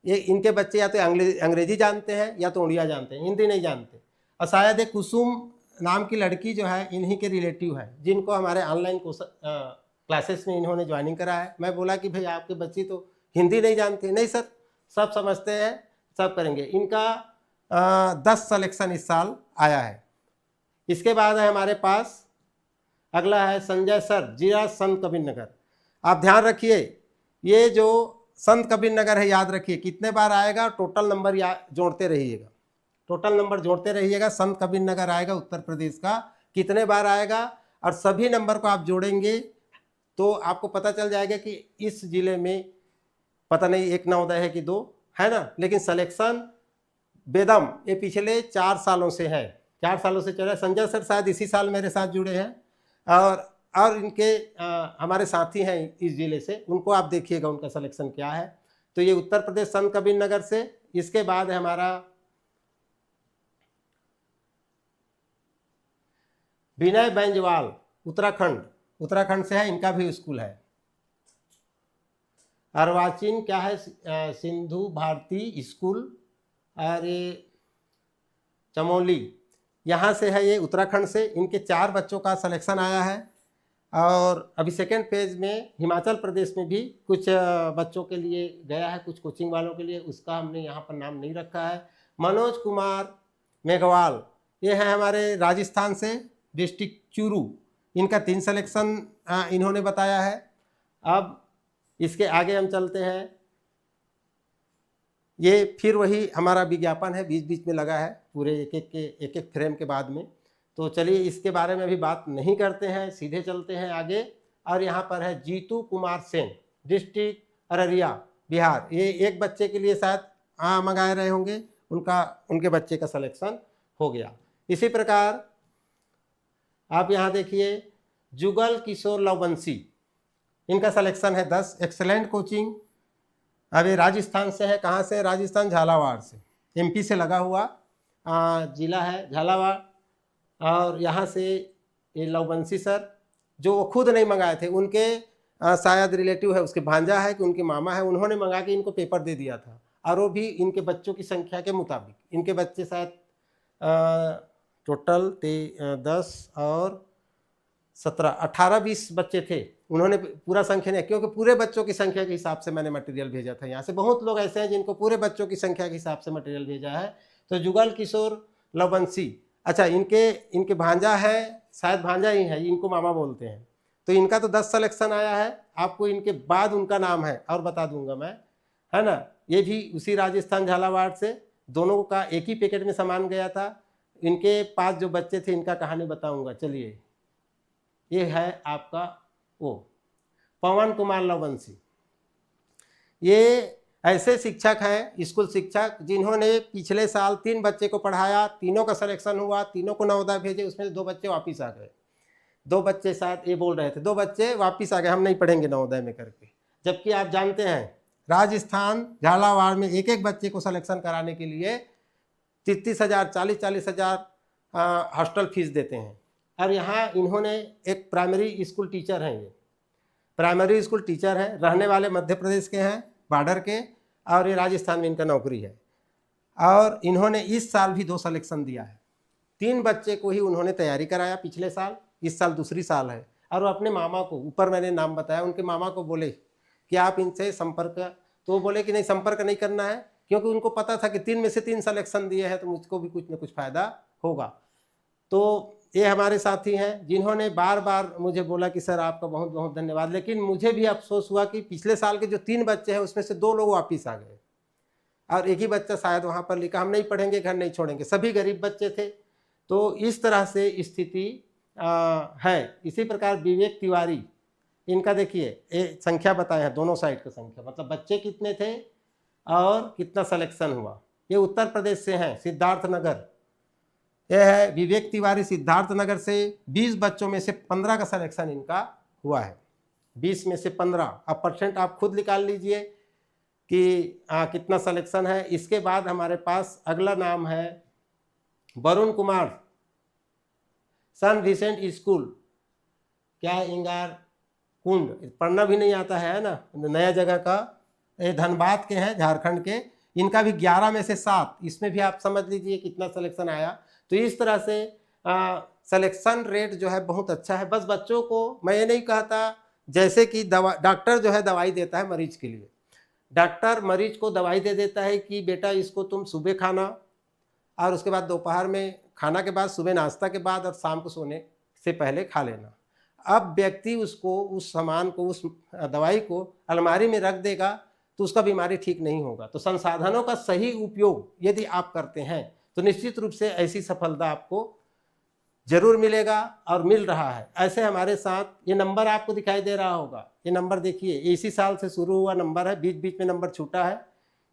ये इनके बच्चे या तो अंग्रेजी जानते हैं या तो उड़िया जानते हैं, हिंदी नहीं जानते। और शायद एक कुसुम नाम की लड़की जो है इन्हीं के रिलेटिव है, जिनको हमारे ऑनलाइन क्लासेस में इन्होंने ज्वाइनिंग करा है। मैं बोला कि भाई आपके बच्ची तो हिंदी नहीं जानते। नहीं सर, सब समझते हैं, सब करेंगे। इनका 10 सिलेक्शन इस साल आया है। इसके बाद है हमारे पास अगला है संजय सर, जिला संत कबीर नगर। आप ध्यान रखिए, ये जो संत कबीर नगर है, याद रखिए कितने बार आएगा, टोटल नंबर जोड़ते रहिएगा, टोटल नंबर जोड़ते रहिएगा। संत कबीर नगर आएगा उत्तर प्रदेश का, कितने बार आएगा, और सभी नंबर को आप जोड़ेंगे तो आपको पता चल जाएगा कि इस जिले में पता नहीं एक नवोदय है कि 2 है ना। लेकिन सिलेक्शन बेदम ये पिछले 4 सालों से है, 4 सालों से चल रहा है। संजय सर शायद इसी साल मेरे साथ जुड़े हैं, और इनके हमारे साथी हैं इस जिले से, उनको आप देखिएगा उनका सिलेक्शन क्या है। तो ये उत्तर प्रदेश संत कबीर नगर से। इसके बाद है हमारा विनय बैंजवाल, उत्तराखंड से है, इनका भी स्कूल है। अर्वाचीन क्या है, सिंधु भारती स्कूल, और ये चमोली यहाँ से है, ये उत्तराखंड से। इनके 4 बच्चों का सिलेक्शन आया है। और अभी सेकेंड फेज में हिमाचल प्रदेश में भी कुछ बच्चों के लिए गया है, कुछ कोचिंग वालों के लिए, उसका हमने यहाँ पर नाम नहीं रखा है। मनोज कुमार मेघवाल, ये है हमारे राजस्थान से, डिस्ट्रिक्ट चूरू। इनका 3 सिलेक्शन इन्होंने बताया है। अब इसके आगे हम चलते हैं। ये फिर वही हमारा विज्ञापन है, बीच बीच में लगा है, पूरे एक एक फ्रेम के बाद में। तो चलिए इसके बारे में अभी बात नहीं करते हैं, सीधे चलते हैं आगे। और यहाँ पर है जीतू कुमार सेन, डिस्ट्रिक्ट अररिया, बिहार। ये एक बच्चे के लिए शायद मंगाए रहे होंगे, उनके बच्चे का सिलेक्शन हो गया। इसी प्रकार आप यहाँ देखिए, जुगल किशोर लवबंशी, इनका सिलेक्शन है 10। Excellent coaching. अब ये राजस्थान से है, कहाँ से, राजस्थान झालावाड़ से, एमपी से लगा हुआ जिला है झालावाड़। और यहाँ से ये लवबंशी सर, जो वो खुद नहीं मंगाए थे, उनके शायद रिलेटिव है, उसके भांजा है कि उनके मामा है, उन्होंने मंगा के इनको पेपर दे दिया था। और वो भी इनके बच्चों की संख्या के मुताबिक, इनके बच्चे शायद टोटल 10 और 17, 18-20 बच्चे थे। उन्होंने पूरा संख्या नहीं, क्योंकि पूरे बच्चों की संख्या के हिसाब से मैंने मटेरियल भेजा था। यहाँ से बहुत लोग ऐसे हैं जिनको पूरे बच्चों की संख्या के हिसाब से मटेरियल भेजा है। तो जुगल किशोर लवबंशी, अच्छा, इनके भांजा है, शायद भांजा ही है, इनको मामा बोलते हैं। तो इनका तो 10 सिलेक्शन आया है। आपको इनके बाद उनका नाम है और बता दूंगा मैं, है ना। ये भी उसी राजस्थान झालावाड़ से, दोनों का एक ही पैकेट में सामान गया था। इनके पास जो बच्चे थे, इनका कहानी बताऊंगा। चलिए, ये है आपका वो पवन कुमार लवबंशी। ये ऐसे शिक्षक हैं, स्कूल शिक्षक, जिन्होंने पिछले साल 3 बच्चे को पढ़ाया, तीनों का सिलेक्शन हुआ, तीनों को नवोदय भेजे, उसमें से 2 बच्चे वापस आ गए। 2 बच्चे शायद ये बोल रहे थे, 2 बच्चे वापस आ गए, हम नहीं पढ़ेंगे नवोदय में करके। जबकि आप जानते हैं राजस्थान झालावाड़ में एक एक बच्चे को सिलेक्शन कराने के लिए 30,000 40,000 हॉस्टल फीस देते हैं। और यहाँ इन्होंने एक प्राइमरी स्कूल टीचर हैं, ये प्राइमरी स्कूल टीचर हैं, रहने वाले मध्य प्रदेश के हैं, बॉर्डर के, और ये राजस्थान में इनका नौकरी है। और इन्होंने इस साल भी 2 सिलेक्शन दिया है। 3 बच्चे को ही उन्होंने तैयारी कराया पिछले साल, इस साल दूसरी साल है। और वो अपने मामा को, ऊपर मैंने नाम बताया, उनके मामा को बोले कि आप इनसे संपर्क, तो वो बोले कि नहीं, संपर्क नहीं करना है, क्योंकि उनको पता था कि 3 में से 3 सिलेक्शन दिए हैं तो मुझको भी कुछ न कुछ फ़ायदा होगा। तो ये हमारे साथी हैं जिन्होंने बार बार मुझे बोला कि सर आपका बहुत बहुत धन्यवाद। लेकिन मुझे भी अफसोस हुआ कि पिछले साल के जो 3 बच्चे हैं उसमें से 2 लोग वापस आ गए, और एक ही बच्चा शायद वहाँ पर लिखा हम नहीं पढ़ेंगे, घर नहीं छोड़ेंगे। सभी गरीब बच्चे थे। तो इस तरह से स्थिति है। इसी प्रकार विवेक तिवारी, इनका देखिए ये संख्या बताए हैं, दोनों साइड का संख्या, मतलब बच्चे कितने थे और कितना सिलेक्शन हुआ। ये उत्तर प्रदेश से हैं, सिद्धार्थनगर, यह है विवेक तिवारी सिद्धार्थ नगर से। 20 बच्चों में से 15 का सिलेक्शन इनका हुआ है, 20 में से 15। अब परसेंट आप खुद निकाल लीजिए कि कितना सिलेक्शन है। इसके बाद हमारे पास अगला नाम है वरुण कुमार, सन विसेंट स्कूल, क्या है, इंगार कुंड, पढ़ना भी नहीं आता है ना, नया जगह का, ये धनबाद के हैं, झारखंड के। इनका भी 11 में से 7, इसमें भी आप समझ लीजिए कितना सिलेक्शन आया। तो इस तरह से सिलेक्शन रेट जो है बहुत अच्छा है। बस बच्चों को मैं ये नहीं कहता, जैसे कि डॉक्टर जो है दवाई देता है मरीज के लिए, डॉक्टर मरीज को दवाई दे देता है कि बेटा इसको तुम सुबह खाना, और उसके बाद दोपहर में खाना के बाद, सुबह नाश्ता के बाद, और शाम को सोने से पहले खा लेना। अब व्यक्ति उसको, उस सामान को, उस दवाई को अलमारी में रख देगा तो उसका बीमारी ठीक नहीं होगा। तो संसाधनों का सही उपयोग यदि आप करते हैं तो निश्चित रूप से ऐसी सफलता आपको जरूर मिलेगा, और मिल रहा है। ऐसे हमारे साथ ये नंबर आपको दिखाई दे रहा होगा, ये नंबर देखिए, इसी साल से शुरू हुआ नंबर है, बीच बीच में नंबर छूटा है।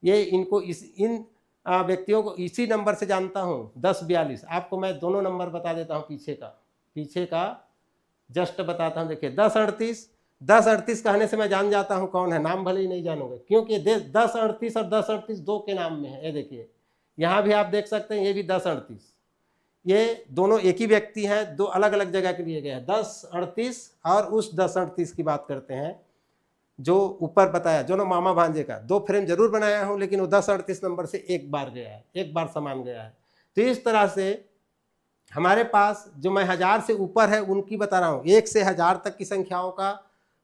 ये इनको इन व्यक्तियों को इसी नंबर से जानता हूँ, 1042। आपको मैं दोनों नंबर बता देता हूँ, पीछे का जस्ट बताता हूँ। देखिए 1038 कहने से मैं जान जाता हूँ कौन है, नाम भले ही नहीं जानोगे, क्योंकि 1038 और 1038 दो के नाम में है। ये देखिए यहाँ भी आप देख सकते हैं, ये भी 1038, ये दोनों एक ही व्यक्ति हैं, दो अलग अलग जगह के लिए गए हैं। 1038 और उस 1038 की बात करते हैं जो ऊपर बताया, जो ना मामा भांजे का। 2 फ्रेम जरूर बनाया हूँ, लेकिन वो 1038 नंबर से एक बार गया है, एक बार सामान गया है। तो इस तरह से हमारे पास जो मैं 1000 से ऊपर है उनकी बता रहा हूँ, 1 से 1000 तक की संख्याओं का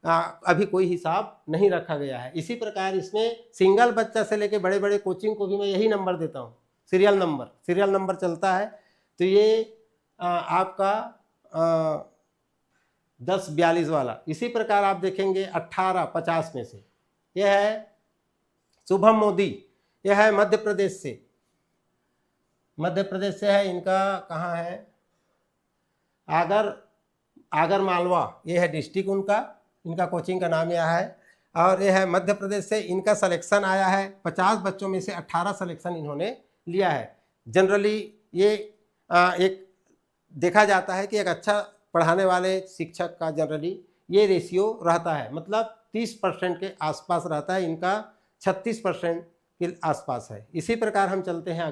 अभी कोई हिसाब नहीं रखा गया है। इसी प्रकार इसमें सिंगल बच्चा से लेके बड़े बड़े कोचिंग को भी मैं यही नंबर देता हूँ, सीरियल नंबर चलता है। तो ये आपका 1042 वाला। इसी प्रकार आप देखेंगे 1850 में से, यह है शुभम मोदी, यह है मध्य प्रदेश से है। इनका कहाँ है, आगर मालवा, ये है डिस्ट्रिक्ट उनका, इनका कोचिंग का नाम यह है। और यह है मध्य प्रदेश से। इनका सिलेक्शन आया है 50 बच्चों में से 18 सिलेक्शन इन्होंने लिया है। जनरली ये एक देखा जाता है कि एक अच्छा पढ़ाने वाले शिक्षक का जनरली ये रेशियो रहता है, मतलब 30% के आसपास रहता है, इनका 36% के आसपास है। इसी प्रकार हम चलते हैं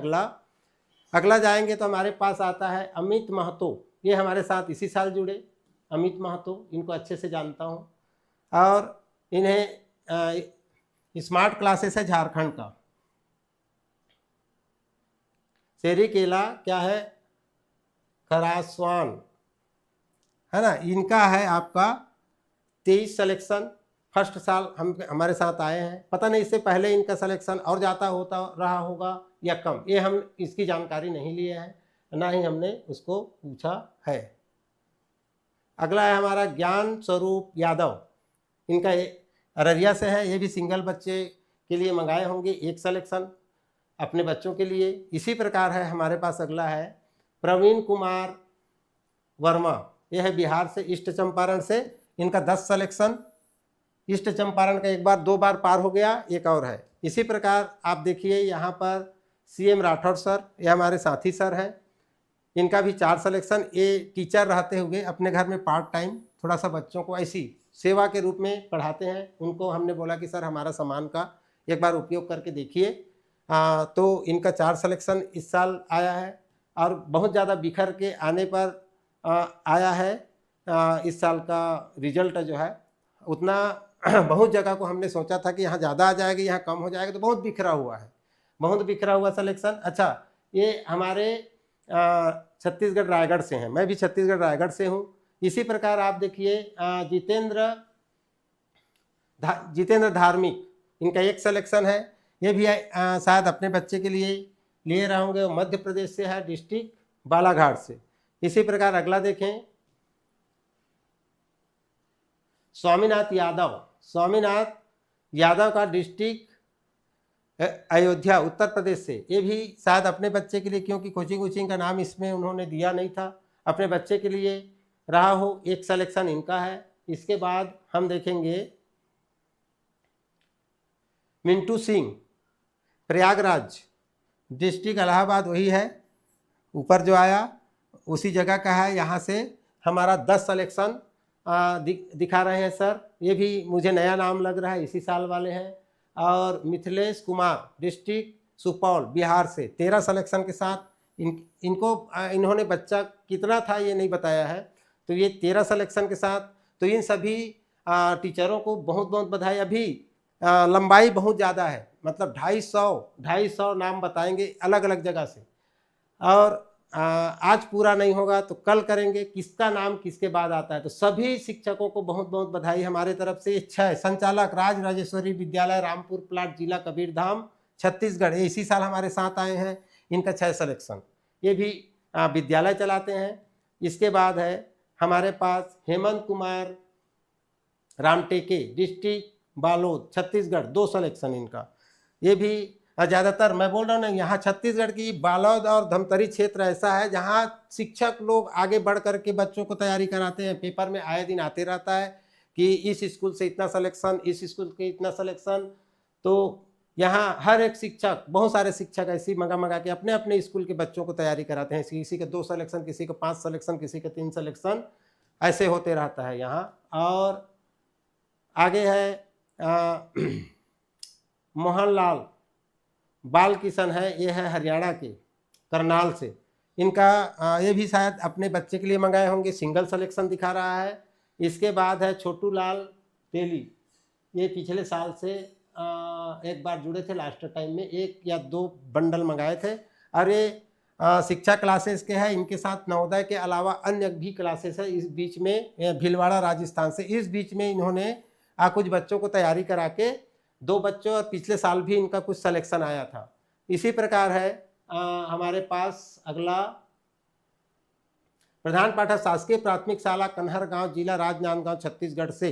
अगला जाएंगे तो हमारे पास आता है अमित महतो। ये हमारे साथ इसी साल जुड़े, अमित महतो, इनको अच्छे से जानता हूँ। और इन्हें स्मार्ट क्लासेस है झारखंड का। शेरी केला क्या है, खरासवान है ना, इनका है आपका 23 सिलेक्शन। फर्स्ट साल हमारे साथ आए हैं, पता नहीं इससे पहले इनका सिलेक्शन और ज़्यादा होता रहा होगा या कम, ये हम इसकी जानकारी नहीं लिए हैं, ना ही हमने उसको पूछा है। अगला है हमारा ज्ञान स्वरूप यादव, इनका अररिया से है। ये भी सिंगल बच्चे के लिए मंगाए होंगे, एक सिलेक्शन अपने बच्चों के लिए। इसी प्रकार है हमारे पास अगला है प्रवीण कुमार वर्मा, यह है बिहार से, ईस्ट चंपारण से। इनका 10 सिलेक्शन, ईस्ट चंपारण का एक बार 2 बार पार हो गया, एक और है। इसी प्रकार आप देखिए यहाँ पर CM राठौर सर, ये हमारे साथी सर हैं, इनका भी 4 सिलेक्शन। ये टीचर रहते हुए अपने घर में पार्ट टाइम थोड़ा सा बच्चों को ऐसी सेवा के रूप में पढ़ाते हैं। उनको हमने बोला कि सर हमारा सामान का एक बार उपयोग करके देखिए, तो इनका 4 सिलेक्शन इस साल आया है। और बहुत ज़्यादा बिखर के आने पर आया है इस साल का रिजल्ट जो है, उतना बहुत जगह को हमने सोचा था कि यहाँ ज़्यादा आ जाएगा, यहाँ कम हो जाएगा, तो बहुत बिखरा हुआ सिलेक्शन। अच्छा, ये हमारे छत्तीसगढ़ रायगढ़ से हैं, मैं भी छत्तीसगढ़ रायगढ़ से हूँ। इसी प्रकार आप देखिए जितेंद्र धार्मिक, इनका 1 सिलेक्शन है। ये भी शायद अपने बच्चे के लिए लिए रहेंगे, मध्य प्रदेश से है, डिस्ट्रिक्ट बालाघाट से। इसी प्रकार अगला देखें स्वामीनाथ यादव का डिस्ट्रिक्ट अयोध्या उत्तर प्रदेश से। ये भी शायद अपने बच्चे के लिए, क्योंकि कोचिंग का नाम इसमें उन्होंने दिया नहीं था, अपने बच्चे के लिए रहा हो, 1 सिलेक्शन इनका है। इसके बाद हम देखेंगे मिंटू सिंह, प्रयागराज डिस्ट्रिक्ट इलाहाबाद, वही है, ऊपर जो आया उसी जगह का है। यहाँ से हमारा 10 सिलेक्शन दिखा रहे हैं सर, ये भी मुझे नया नाम लग रहा है, इसी साल वाले हैं। और मिथिलेश कुमार, डिस्ट्रिक्ट सुपौल, बिहार से 13 सिलेक्शन के साथ इन्होंने बच्चा कितना था ये नहीं बताया है, तो ये 13 सिलेक्शन के साथ। तो इन सभी टीचरों को बहुत बहुत बधाई। अभी लंबाई बहुत ज़्यादा है, मतलब 250 नाम बताएंगे अलग अलग जगह से, और आज पूरा नहीं होगा तो कल करेंगे, किसका नाम किसके बाद आता है। तो सभी शिक्षकों को बहुत बहुत बधाई हमारे तरफ से। 6 संचालक राज राजेश्वरी विद्यालय रामपुर प्लाट, जिला कबीरधाम, छत्तीसगढ़, ये इसी साल हमारे साथ आए हैं, इनका 6 सिलेक्शन, ये भी विद्यालय चलाते हैं। इसके बाद है हमारे पास हेमंत कुमार रामटेके, डिस्ट्रिक्ट बालोद, छत्तीसगढ़, 2 सिलेक्शन इनका। ये भी ज़्यादातर मैं बोल रहा हूँ ना, यहाँ छत्तीसगढ़ की बालोद और धमतरी क्षेत्र ऐसा है जहाँ शिक्षक लोग आगे बढ़ कर के बच्चों को तैयारी कराते हैं। पेपर में आए दिन आते रहता है कि इस स्कूल से इतना सिलेक्शन, इस स्कूल के इतना सिलेक्शन। तो यहाँ हर एक शिक्षक, बहुत सारे शिक्षक ऐसी मंगा के अपने अपने स्कूल के बच्चों को तैयारी कराते हैं। किसी के 2 सिलेक्शन, किसी को 5 सिलेक्शन, किसी के 3 सिलेक्शन, ऐसे होते रहता है यहाँ। और आगे है मोहनलाल बाल किशन है, ये है हरियाणा के करनाल से। इनका ये भी शायद अपने बच्चे के लिए मंगाए होंगे, सिंगल सिलेक्शन दिखा रहा है। इसके बाद है छोटू लाल तेली, ये पिछले साल से एक बार जुड़े थे, लास्ट टाइम में 1 या 2 बंडल मंगाए थे। और ये शिक्षा क्लासेस के हैं, इनके साथ नवोदय के अलावा अन्य भी क्लासेस है। इस बीच में भीलवाड़ा राजस्थान से, इस बीच में इन्होंने कुछ बच्चों को तैयारी करा के 2 बच्चों, और पिछले साल भी इनका कुछ सिलेक्शन आया था। इसी प्रकार है हमारे पास अगला प्रधान पाठक शासकीय प्राथमिक शाला कन्हरगांव, जिला राजनांदगांव, छत्तीसगढ़ से।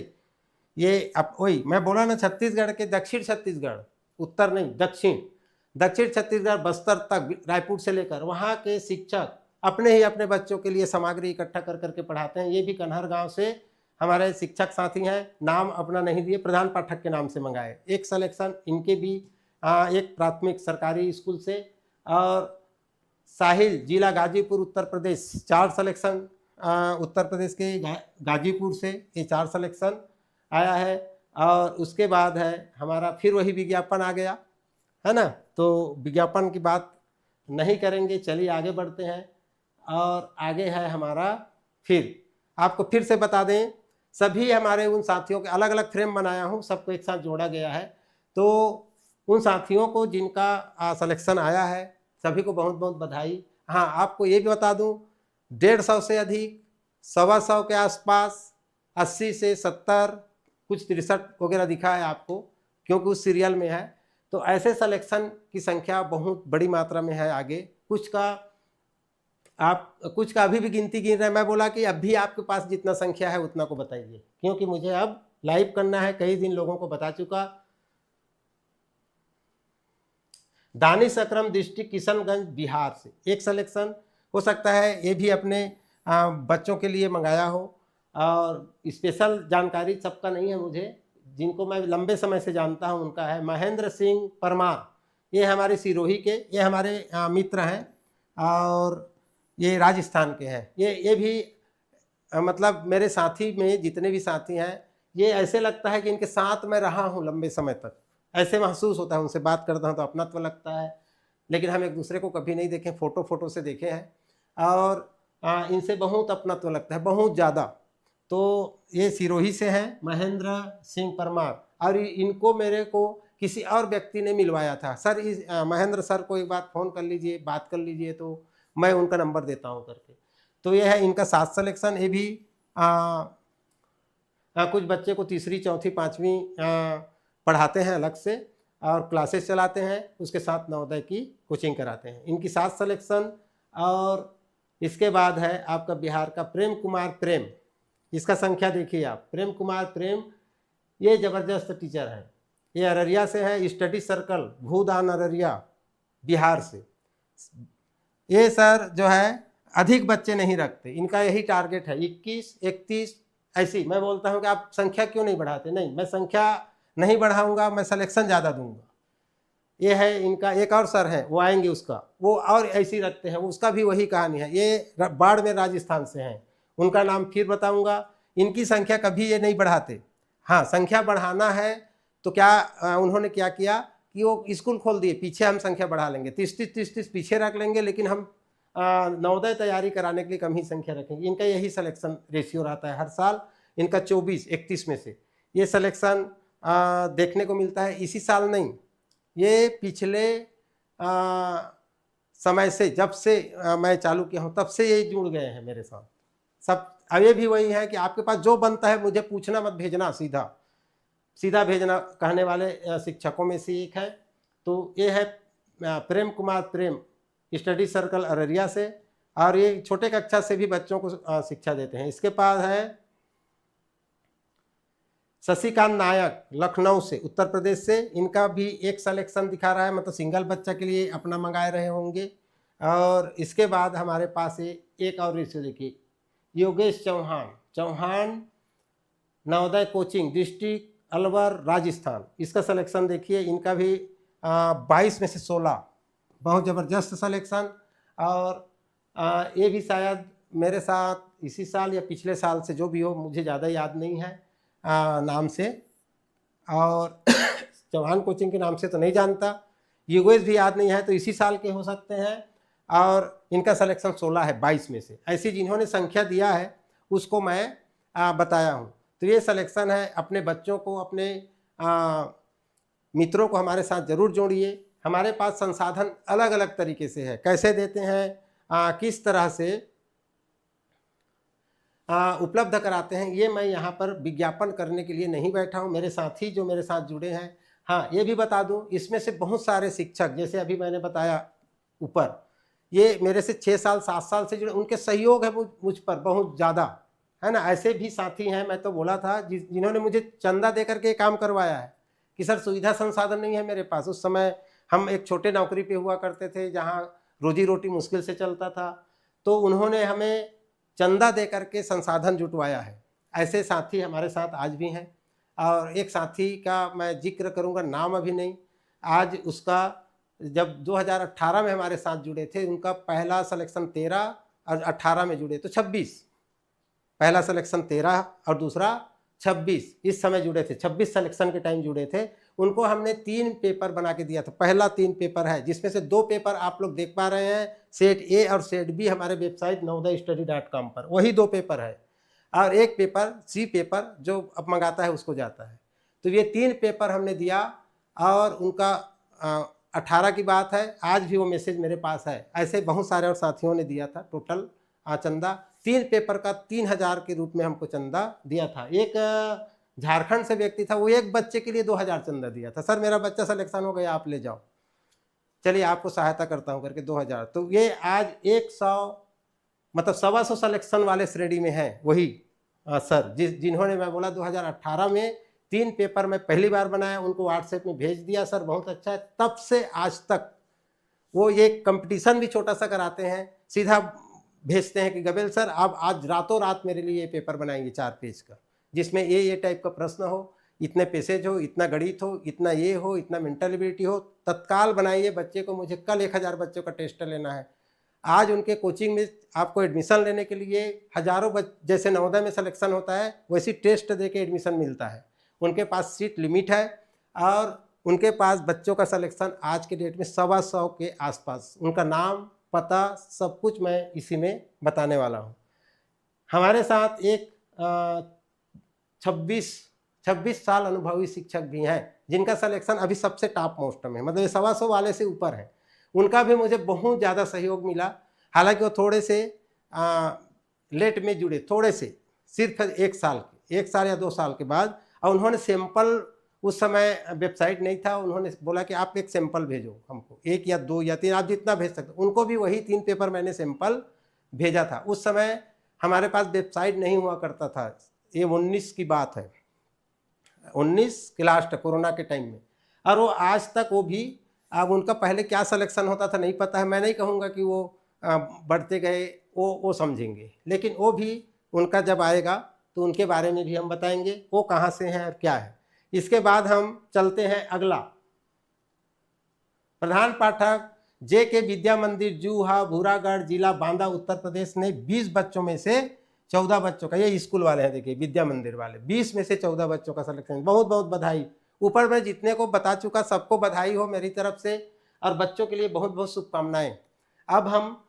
ये अब वही मैं बोला ना, छत्तीसगढ़ के दक्षिण छत्तीसगढ़, उत्तर नहीं दक्षिण छत्तीसगढ़, बस्तर तक, रायपुर से लेकर वहाँ के शिक्षक अपने ही अपने बच्चों के लिए सामग्री इकट्ठा कर करके पढ़ाते हैं। ये भी कन्हरगांव से हमारे शिक्षक साथी हैं, नाम अपना नहीं दिए, प्रधान पाठक के नाम से मंगाए। 1 सिलेक्शन इनके भी एक प्राथमिक सरकारी स्कूल से। और साहिल, जिला गाजीपुर, उत्तर प्रदेश, 4 सिलेक्शन उत्तर प्रदेश के गाजीपुर से, ये 4 सिलेक्शन आया है। और उसके बाद है हमारा फिर वही विज्ञापन आ गया है ना, तो विज्ञापन की बात नहीं करेंगे, चलिए आगे बढ़ते हैं। और आगे है हमारा, फिर आपको फिर से बता दें, सभी हमारे उन साथियों के अलग अलग फ्रेम बनाया हूँ, सबको एक साथ जोड़ा गया है। तो उन साथियों को जिनका सिलेक्शन आया है सभी को बहुत बहुत बधाई। हाँ, आपको ये भी बता दूँ, 150 से अधिक, 125 के आसपास, 80 से 70, कुछ 63 वगैरह दिखा है आपको, क्योंकि उस सीरियल में है। तो ऐसे सिलेक्शन की संख्या बहुत बड़ी मात्रा में है आगे। कुछ का अभी भी गिनती गिन रहे हैं। मैं बोला कि अभी आपके पास जितना संख्या है उतना को बताइए, क्योंकि मुझे अब लाइव करना है। कई दिन लोगों को बता चुका। दानिश अकरम, डिस्ट्रिक्ट किशनगंज, बिहार से 1 सिलेक्शन। हो सकता है ये भी अपने बच्चों के लिए मंगाया हो, और स्पेशल जानकारी सबका नहीं है मुझे, जिनको मैं लंबे समय से जानता हूं उनका है। महेंद्र सिंह परमार, ये हमारे सिरोही के, ये हमारे मित्र हैं, और ये राजस्थान के हैं। ये भी मतलब मेरे साथी में जितने भी साथी हैं, ये ऐसे लगता है कि इनके साथ मैं रहा हूँ लंबे समय तक, ऐसे महसूस होता है। उनसे बात करता हूँ तो अपनत्व लगता है, लेकिन हम एक दूसरे को कभी नहीं देखे, फोटो से देखे हैं, और इनसे बहुत अपनत्व लगता है, बहुत ज़्यादा। तो ये सिरोही से हैं, महेंद्र सिंह परमार, और इनको मेरे को किसी और व्यक्ति ने मिलवाया था। सर इस महेंद्र सर को एक बार फ़ोन कर लीजिए, बात कर लीजिए, तो मैं उनका नंबर देता हूं करके। तो ये है इनका 7 सिलेक्शन। ये भी कुछ बच्चे को 3री, 4ठी, 5वीं पढ़ाते हैं अलग से, और क्लासेस चलाते हैं, उसके साथ नवोदय की कोचिंग कराते हैं। इनकी 7 सिलेक्शन। और इसके बाद है आपका बिहार का प्रेम कुमार प्रेम, इसका संख्या देखिए आप, प्रेम कुमार प्रेम, ये ज़बरदस्त टीचर है। ये अररिया से है, स्टडी सर्कल भूदान अररिया, बिहार से। ये सर जो है अधिक बच्चे नहीं रखते, इनका यही टारगेट है, 21, 31 ऐसी। मैं बोलता हूँ कि आप संख्या क्यों नहीं बढ़ाते? नहीं, मैं संख्या नहीं बढ़ाऊंगा, मैं सिलेक्शन ज़्यादा दूंगा। ये है इनका एक और सर है, वो आएंगे उसका, वो और ऐसी रखते हैं, उसका भी वही कहानी है। ये बाड़मेर राजस्थान से हैं, उनका नाम फिर बताऊंगा। इनकी संख्या कभी ये नहीं बढ़ाते। हाँ, संख्या बढ़ाना है तो क्या उन्होंने क्या किया कि वो स्कूल खोल दिए, पीछे हम संख्या बढ़ा लेंगे, 30 पीछे रख लेंगे, लेकिन हम नवोदय तैयारी कराने के लिए कम ही संख्या रखेंगे। इनका यही सिलेक्शन रेशियो रहता है हर साल। इनका 24-31 में से ये सिलेक्शन देखने को मिलता है। इसी साल नहीं, ये पिछले समय से, जब से मैं चालू किया हूँ तब से ये जुड़ गए हैं मेरे साथ सब। अब ये भी वही है कि आपके पास जो बनता है मुझे पूछना मत, भेजना, सीधा सीधा भेजना कहने वाले शिक्षकों में से एक है। तो ये है प्रेम कुमार प्रेम, स्टडी सर्कल अररिया से, और ये छोटे कक्षा से भी बच्चों को शिक्षा देते हैं। इसके पास है शशिकांत नायक, लखनऊ से, उत्तर प्रदेश से। इनका भी एक सिलेक्शन दिखा रहा है, मतलब सिंगल बच्चा के लिए अपना मंगाए रहे होंगे। और इसके बाद हमारे पास एक और रेशियो देखिए, योगेश चौहान नवोदय कोचिंग, डिस्ट्रिक्ट अलवर राजस्थान। इसका सिलेक्शन देखिए, इनका भी 22 में से 16, बहुत ज़बरदस्त सिलेक्शन। और ये भी शायद मेरे साथ इसी साल या पिछले साल से, जो भी हो मुझे ज़्यादा याद नहीं है नाम से, और चौहान कोचिंग के नाम से तो नहीं जानता, योगेश भी याद नहीं है, तो इसी साल के हो सकते हैं। और इनका सिलेक्शन 16 है 22 में से। ऐसी जिन्होंने संख्या दिया है उसको मैं बताया हूँ। तो ये सिलेक्शन है। अपने बच्चों को, अपने मित्रों को हमारे साथ ज़रूर जोड़िए। हमारे पास संसाधन अलग अलग तरीके से है, कैसे देते हैं, किस तरह से उपलब्ध कराते हैं, ये मैं यहाँ पर विज्ञापन करने के लिए नहीं बैठा हूँ। मेरे साथी जो मेरे साथ जुड़े हैं, हाँ ये भी बता दूँ, इसमें से बहुत सारे शिक्षक, जैसे अभी मैंने बताया ऊपर, ये मेरे से 6 साल 7 साल से जुड़े, उनके सहयोग है मुझ पर बहुत ज़्यादा, है ना। ऐसे भी साथी हैं, मैं तो बोला था, जिन्होंने मुझे चंदा दे करके काम करवाया है कि सर सुविधा संसाधन नहीं है मेरे पास। उस समय हम एक छोटे नौकरी पे हुआ करते थे, जहाँ रोजी रोटी मुश्किल से चलता था, तो उन्होंने हमें चंदा दे करके संसाधन जुटवाया है। ऐसे साथी हमारे साथ आज भी हैं। और एक साथी का मैं जिक्र करूंगा, नाम अभी नहीं, आज उसका, जब 2018 में हमारे साथ जुड़े थे, उनका पहला सिलेक्शन 13 और 18 में जुड़े तो 26, पहला सिलेक्शन 13 और दूसरा 26, इस समय जुड़े थे, 26 सिलेक्शन के टाइम जुड़े थे। उनको हमने 3 पेपर बना के दिया था। पहला 3 पेपर है, जिसमें से 2 पेपर आप लोग देख पा रहे हैं, सेट ए और सेट बी, हमारे वेबसाइट navodaystudy.com पर वही 2 पेपर है। और एक पेपर सी पेपर जो अब मंगाता है उसको जाता है। तो ये 3 पेपर हमने दिया। और उनका 18 की बात है, आज भी वो मैसेज मेरे पास है। ऐसे बहुत सारे और साथियों ने दिया था। टोटल चंदा 3 पेपर का 3000 के रूप में हमको चंदा दिया था। एक झारखंड से व्यक्ति था, वो एक बच्चे के लिए 2000 चंदा दिया था। सर मेरा बच्चा सिलेक्शन हो गया, आप ले जाओ, चलिए आपको सहायता करता हूं करके 2000। तो ये आज 100, मतलब 125 सिलेक्शन वाले श्रेणी में है वही सर, जिन्होंने, मैं बोला 2018 में 3 पेपर मैं पहली बार बनाया, उनको व्हाट्सएप में भेज दिया, सर बहुत अच्छा है। तब से आज तक वो ये कंपटीशन भी छोटा सा कराते हैं, सीधा भेजते हैं कि गबेल सर आप आज रातों रात मेरे लिए ये पेपर बनाएंगे 4 पेज का, जिसमें ये टाइप का प्रश्न हो, इतने पैसेज हो, इतना गणित हो, इतना ये हो, इतना मेंटल एबिलिटी हो, तत्काल बनाइए बच्चे को, मुझे कल 1000 बच्चों का टेस्ट लेना है। आज उनके कोचिंग में आपको एडमिशन लेने के लिए हजारों जैसे नवोदय में सिलेक्शन होता है, वैसी टेस्ट दे के एडमिशन मिलता है। उनके पास सीट लिमिट है, और उनके पास बच्चों का सिलेक्शन आज के डेट में 125 के आसपास। उनका नाम, पता, सब कुछ मैं इसी में बताने वाला हूँ। हमारे साथ एक 26 साल अनुभवी शिक्षक भी हैं, जिनका सिलेक्शन अभी सबसे टॉप मोस्ट में, मतलब 125 वाले से ऊपर है। उनका भी मुझे बहुत ज़्यादा सहयोग मिला। हालांकि वो थोड़े से लेट में जुड़े, थोड़े से, सिर्फ 1 साल या 2 साल के बाद। और उन्होंने सैंपल, उस समय वेबसाइट नहीं था, उन्होंने बोला कि आप एक सैंपल भेजो हमको, 1 या 2 या 3, आप जितना भेज सकते। उनको भी वही 3 पेपर मैंने सैंपल भेजा था। उस समय हमारे पास वेबसाइट नहीं हुआ करता था, ये 19 की बात है, 19 के लास्ट, कोरोना के टाइम में। और वो आज तक, वो भी, अब उनका पहले क्या सिलेक्शन होता था नहीं पता है, मैं नहीं कहूँगा कि वो बढ़ते गए, वो समझेंगे, लेकिन वो भी उनका जब आएगा तो उनके बारे में भी हम बताएंगे, वो कहाँ से हैं और क्या है। इसके बाद हम चलते हैं अगला, प्रधान पाठक JK विद्या मंदिर जूहा भूरागढ़ जिला बांदा उत्तर प्रदेश ने 20 बच्चों में से 14 बच्चों का, ये स्कूल वाले हैं देखिए विद्या मंदिर वाले, 20 में से 14 बच्चों का सिलेक्शन। बहुत बहुत बधाई। ऊपर मैं जितने को बता चुका सबको बधाई हो मेरी तरफ से, और बच्चों के लिए बहुत बहुत शुभकामनाएं। अब हम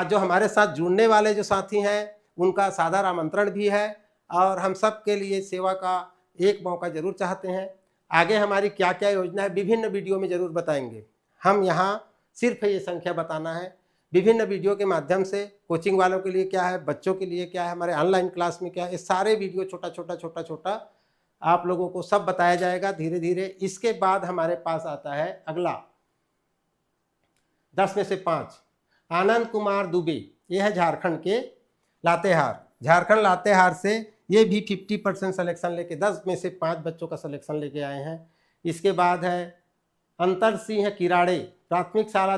जो हमारे साथ जुड़ने वाले जो साथी हैं उनका सादर आमंत्रण भी है, और हम सब के लिए सेवा का एक मौका जरूर चाहते हैं। आगे हमारी क्या क्या योजना है विभिन्न वीडियो में जरूर बताएंगे। हम यहाँ सिर्फ ये संख्या बताना है, विभिन्न वीडियो के माध्यम से कोचिंग वालों के लिए क्या है, बच्चों के लिए क्या है, हमारे ऑनलाइन क्लास में क्या है, ये सारे वीडियो छोटा छोटा आप लोगों को सब बताया जाएगा धीरे धीरे। इसके बाद हमारे पास आता है अगला 10 में से 5 आनंद कुमार दुबे, ये है झारखंड के लातेहार, झारखंड लातेहार से ये भी 50% सिलेक्शन लेके 10 में से 5 बच्चों का सिलेक्शन लेके आए हैं। इसके बाद है अंतर सिंह किराड़े, प्राथमिक शाला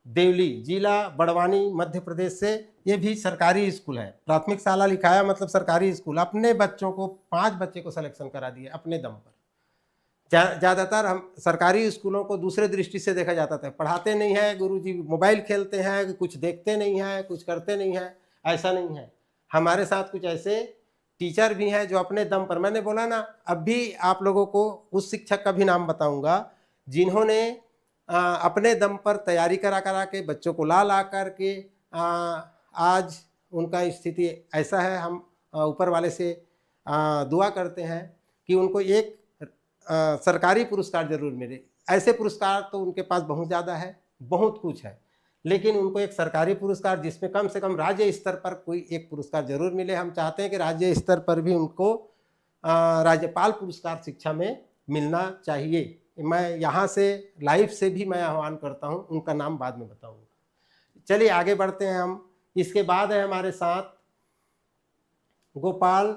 देवली जिला बड़वानी मध्य प्रदेश से, ये भी सरकारी स्कूल है। प्राथमिक शाला लिखाया मतलब सरकारी स्कूल, अपने बच्चों को 5 बच्चे को सिलेक्शन करा दिए अपने दम पर। ज़्यादातर हम सरकारी स्कूलों को दूसरे दृष्टि से देखा जाता था, पढ़ाते नहीं है गुरुजी, मोबाइल खेलते हैं, कुछ देखते नहीं हैं, कुछ करते नहीं हैं, ऐसा नहीं है। हमारे साथ कुछ ऐसे टीचर भी हैं जो अपने दम पर, मैंने बोला ना अभी आप लोगों को उस शिक्षक का भी नाम बताऊंगा जिन्होंने अपने दम पर तैयारी करा के बच्चों को ला करके आज उनका स्थिति ऐसा है। हम ऊपर वाले से दुआ करते हैं कि उनको एक सरकारी पुरस्कार जरूर मिले। ऐसे पुरस्कार तो उनके पास बहुत ज़्यादा है, बहुत कुछ है, लेकिन उनको एक सरकारी पुरस्कार जिसमें कम से कम राज्य स्तर पर कोई एक पुरस्कार जरूर मिले। हम चाहते हैं कि राज्य स्तर पर भी उनको राज्यपाल पुरस्कार शिक्षा में मिलना चाहिए। मैं यहाँ से लाइव से भी मैं आह्वान करता हूँ, उनका नाम बाद में बताऊँगा। चलिए आगे बढ़ते हैं हम। इसके बाद है हमारे साथ गोपाल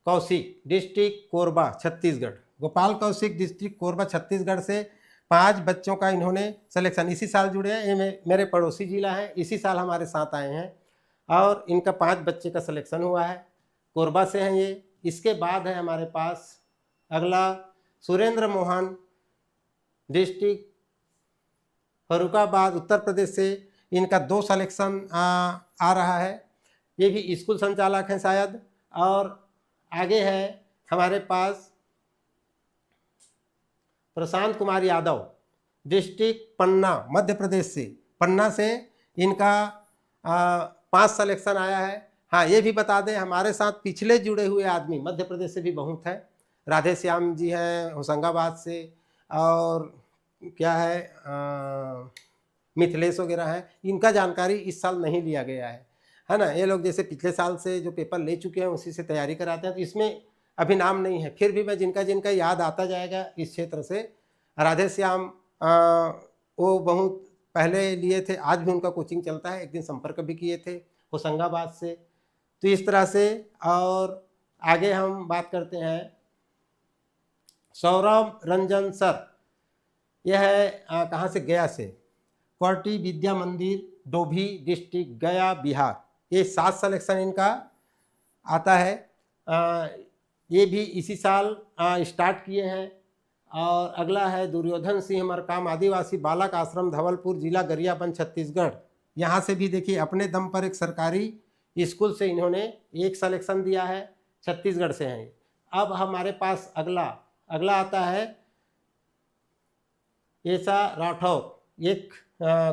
कौशिक, डिस्ट्रिक्ट कोरबा छत्तीसगढ़। गोपाल कौशिक डिस्ट्रिक्ट कोरबा छत्तीसगढ़ से 5 बच्चों का इन्होंने सिलेक्शन इसी साल जुड़े हैं। ये मेरे पड़ोसी जिला है, इसी साल हमारे साथ आए हैं और इनका 5 बच्चे का सिलेक्शन हुआ है, कोरबा से हैं ये। इसके बाद है हमारे पास अगला सुरेंद्र मोहन, डिस्ट्रिक्ट फरुखाबाद उत्तर प्रदेश से, इनका 2 सिलेक्शन आ रहा है। ये भी स्कूल संचालक हैं शायद। और आगे है हमारे पास प्रशांत कुमार यादव, डिस्ट्रिक्ट पन्ना मध्य प्रदेश से, पन्ना से इनका 5 सिलेक्शन आया है। हाँ ये भी बता दें हमारे साथ पिछले जुड़े हुए आदमी मध्य प्रदेश से भी बहुत है। राधे श्याम जी हैं होशंगाबाद से, और क्या है मिथिलेश वगैरह हैं। इनका जानकारी इस साल नहीं लिया गया है ना। ये लोग जैसे पिछले साल से जो पेपर ले चुके हैं उसी से तैयारी कराते हैं, तो इसमें अभी नाम नहीं है। फिर भी मैं जिनका जिनका याद आता जाएगा इस क्षेत्र से, राधे श्याम वो बहुत पहले लिए थे, आज भी उनका कोचिंग चलता है, एक दिन संपर्क भी किए थे होशंगाबाद से। तो इस तरह से। और आगे हम बात करते हैं सौरभ रंजन सर, यह है कहाँ से, गया से, कोर्टी विद्या मंदिर डोभी डिस्ट्रिक्ट गया बिहार। ये 7 सिलेक्शन इनका आता है। ये भी इसी साल स्टार्ट किए हैं। और अगला है दुर्योधन सिंह मरकाम, आदिवासी बालक आश्रम धवलपुर जिला गरियाबंद छत्तीसगढ़। यहाँ से भी देखिए अपने दम पर एक सरकारी स्कूल से इन्होंने 1 सिलेक्शन दिया है, छत्तीसगढ़ से हैं। अब हमारे पास अगला आता है ऐसा राठौर, एक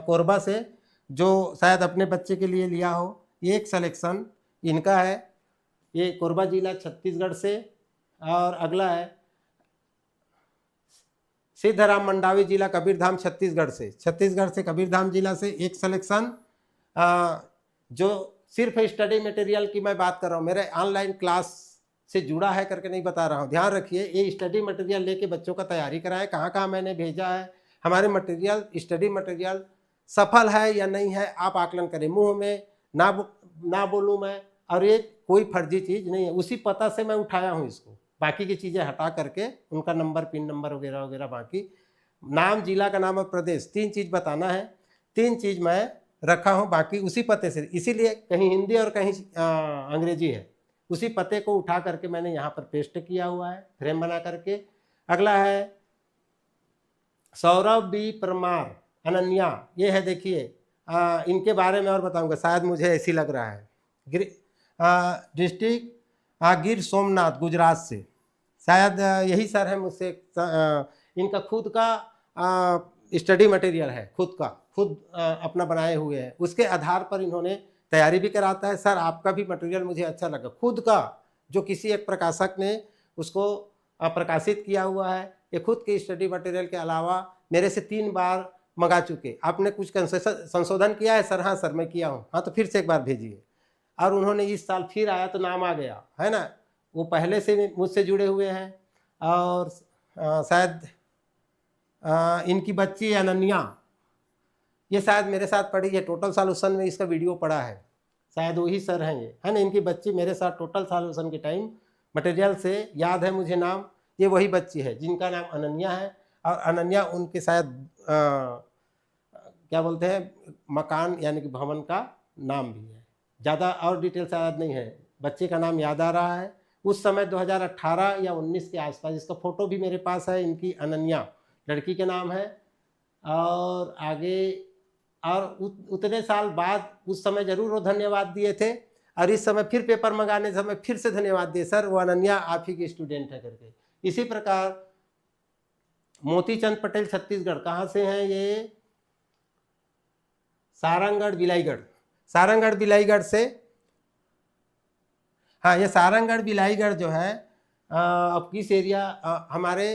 कोरबा से, जो शायद अपने बच्चे के लिए लिया हो। 1 सिलेक्शन इनका है, ये कोरबा जिला छत्तीसगढ़ से। और अगला है सिद्धराम मंडावी जिला कबीरधाम छत्तीसगढ़ से कबीरधाम जिला से 1 सिलेक्शन। जो सिर्फ स्टडी मटेरियल की मैं बात कर रहा हूँ, मेरे ऑनलाइन क्लास से जुड़ा है करके नहीं बता रहा हूँ, ध्यान रखिए। ये स्टडी मटेरियल लेके बच्चों का तैयारी कराए, कहाँ कहाँ मैंने भेजा है, हमारे मटेरियल स्टडी मटेरियल सफल है या नहीं है आप आकलन करें। मुंह में ना बोलूँ मैं, और ये कोई फर्जी चीज़ नहीं है, उसी पता से मैं उठाया हूँ इसको। बाकी की चीज़ें हटा करके उनका नंबर, पिन नंबर वगैरह वगैरह, बाकी नाम, जिला का नाम और प्रदेश, 3 चीज़ बताना है। 3 चीज़ मैं रखा हूँ, बाकी उसी पते से, इसीलिए कहीं हिंदी और कहीं अंग्रेजी है, उसी पते को उठा करके मैंने यहाँ पर पेस्ट किया हुआ है फ्रेम बना करके। अगला है सौरभ बी परमार, अनन्या, ये है देखिए। इनके बारे में और बताऊंगा, शायद मुझे ऐसी लग रहा है। डिस्ट्रिक्ट गिर सोमनाथ, गुजरात से, शायद यही सर है मुझसे। इनका खुद का स्टडी मटेरियल है, खुद अपना बनाए हुए हैं, उसके आधार पर इन्होंने तैयारी भी कराता है। सर आपका भी मटेरियल मुझे अच्छा लगा, खुद का जो किसी एक प्रकाशक ने उसको प्रकाशित किया हुआ है। ये खुद के स्टडी मटेरियल के अलावा मेरे से 3 बार मंगा चुके। आपने कुछ संशोधन किया है सर? हाँ सर मैं किया हूँ। हाँ तो फिर से एक बार भेजिए। और उन्होंने इस साल फिर आया तो नाम आ गया है ना, वो पहले से मुझसे जुड़े हुए हैं। और शायद इनकी बच्ची अनन्या, ये शायद मेरे साथ पढ़ी है, टोटल सॉल्यूशन में इसका वीडियो पड़ा है, शायद वही सर हैं ये, है ना। इनकी बच्ची मेरे साथ टोटल सॉल्यूशन के टाइम मटेरियल से याद है मुझे नाम, ये वही बच्ची है जिनका नाम अनन्या है। और अनन्या उनके शायद क्या बोलते हैं मकान यानी कि भवन का नाम भी है। ज़्यादा और डिटेल शायद नहीं है, बच्चे का नाम याद आ रहा है। उस समय 2018 या 19 के आसपास, इसका फ़ोटो भी मेरे पास है। इनकी अनन्या लड़की के नाम है। और आगे और उतने साल बाद उस समय ज़रूर वो धन्यवाद दिए थे, और इस समय फिर पेपर मंगाने समय फिर से धन्यवाद दिए, सर वो अनन्या आप ही की स्टूडेंट है करके। इसी प्रकार मोतीचंद पटेल छत्तीसगढ़, कहाँ से हैं ये? सारंगगढ़ बिलाईगढ़, सारंगगढ़ बिलाईगढ़ से। हाँ ये सारंगगढ़ बिलाईगढ़ जो है अब किस एरिया, हमारे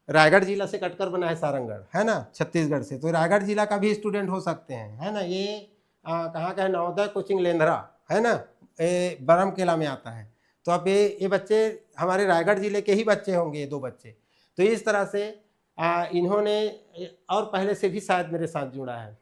रायगढ़ जिला से कटकर बना है सारंगगढ़, है ना, छत्तीसगढ़ से। तो रायगढ़ जिला का भी स्टूडेंट हो सकते हैं, है ना। ये कहाँ का है? नवोदय कोचिंग लेंधरा, है ना, ये बरमकेला में आता है। तो अब ये बच्चे हमारे रायगढ़ जिले के ही बच्चे होंगे, ये 2 बच्चे। तो इस तरह से इन्होंने और पहले से भी शायद मेरे साथ जुड़ा है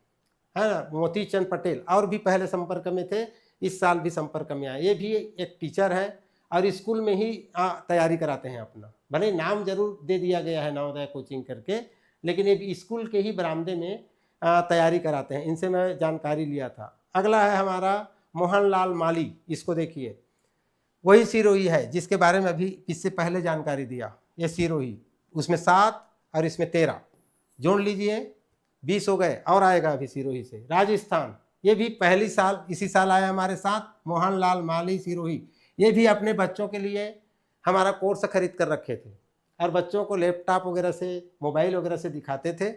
ना। मोतीचंद पटेल और भी पहले संपर्क में थे, इस साल भी संपर्क में आए। ये भी एक टीचर है और स्कूल में ही तैयारी कराते हैं अपना, भले नाम जरूर दे दिया गया है नवोदय कोचिंग करके, लेकिन ये स्कूल के ही बरामदे में तैयारी कराते हैं। इनसे मैं जानकारी लिया था। अगला है हमारा मोहनलाल माली, इसको देखिए, वही सिरोही है जिसके बारे में अभी इससे पहले जानकारी दिया। ये सिरोही, उसमें 7 और इसमें 13 जोड़ लीजिए, 20 हो गए, और आएगा अभी सिरोही से। राजस्थान, ये भी पहली साल इसी साल आया हमारे साथ, मोहनलाल माली सिरोही। ये भी अपने बच्चों के लिए हमारा कोर्स खरीद कर रखे थे और बच्चों को लैपटॉप वगैरह से, मोबाइल वगैरह से दिखाते थे।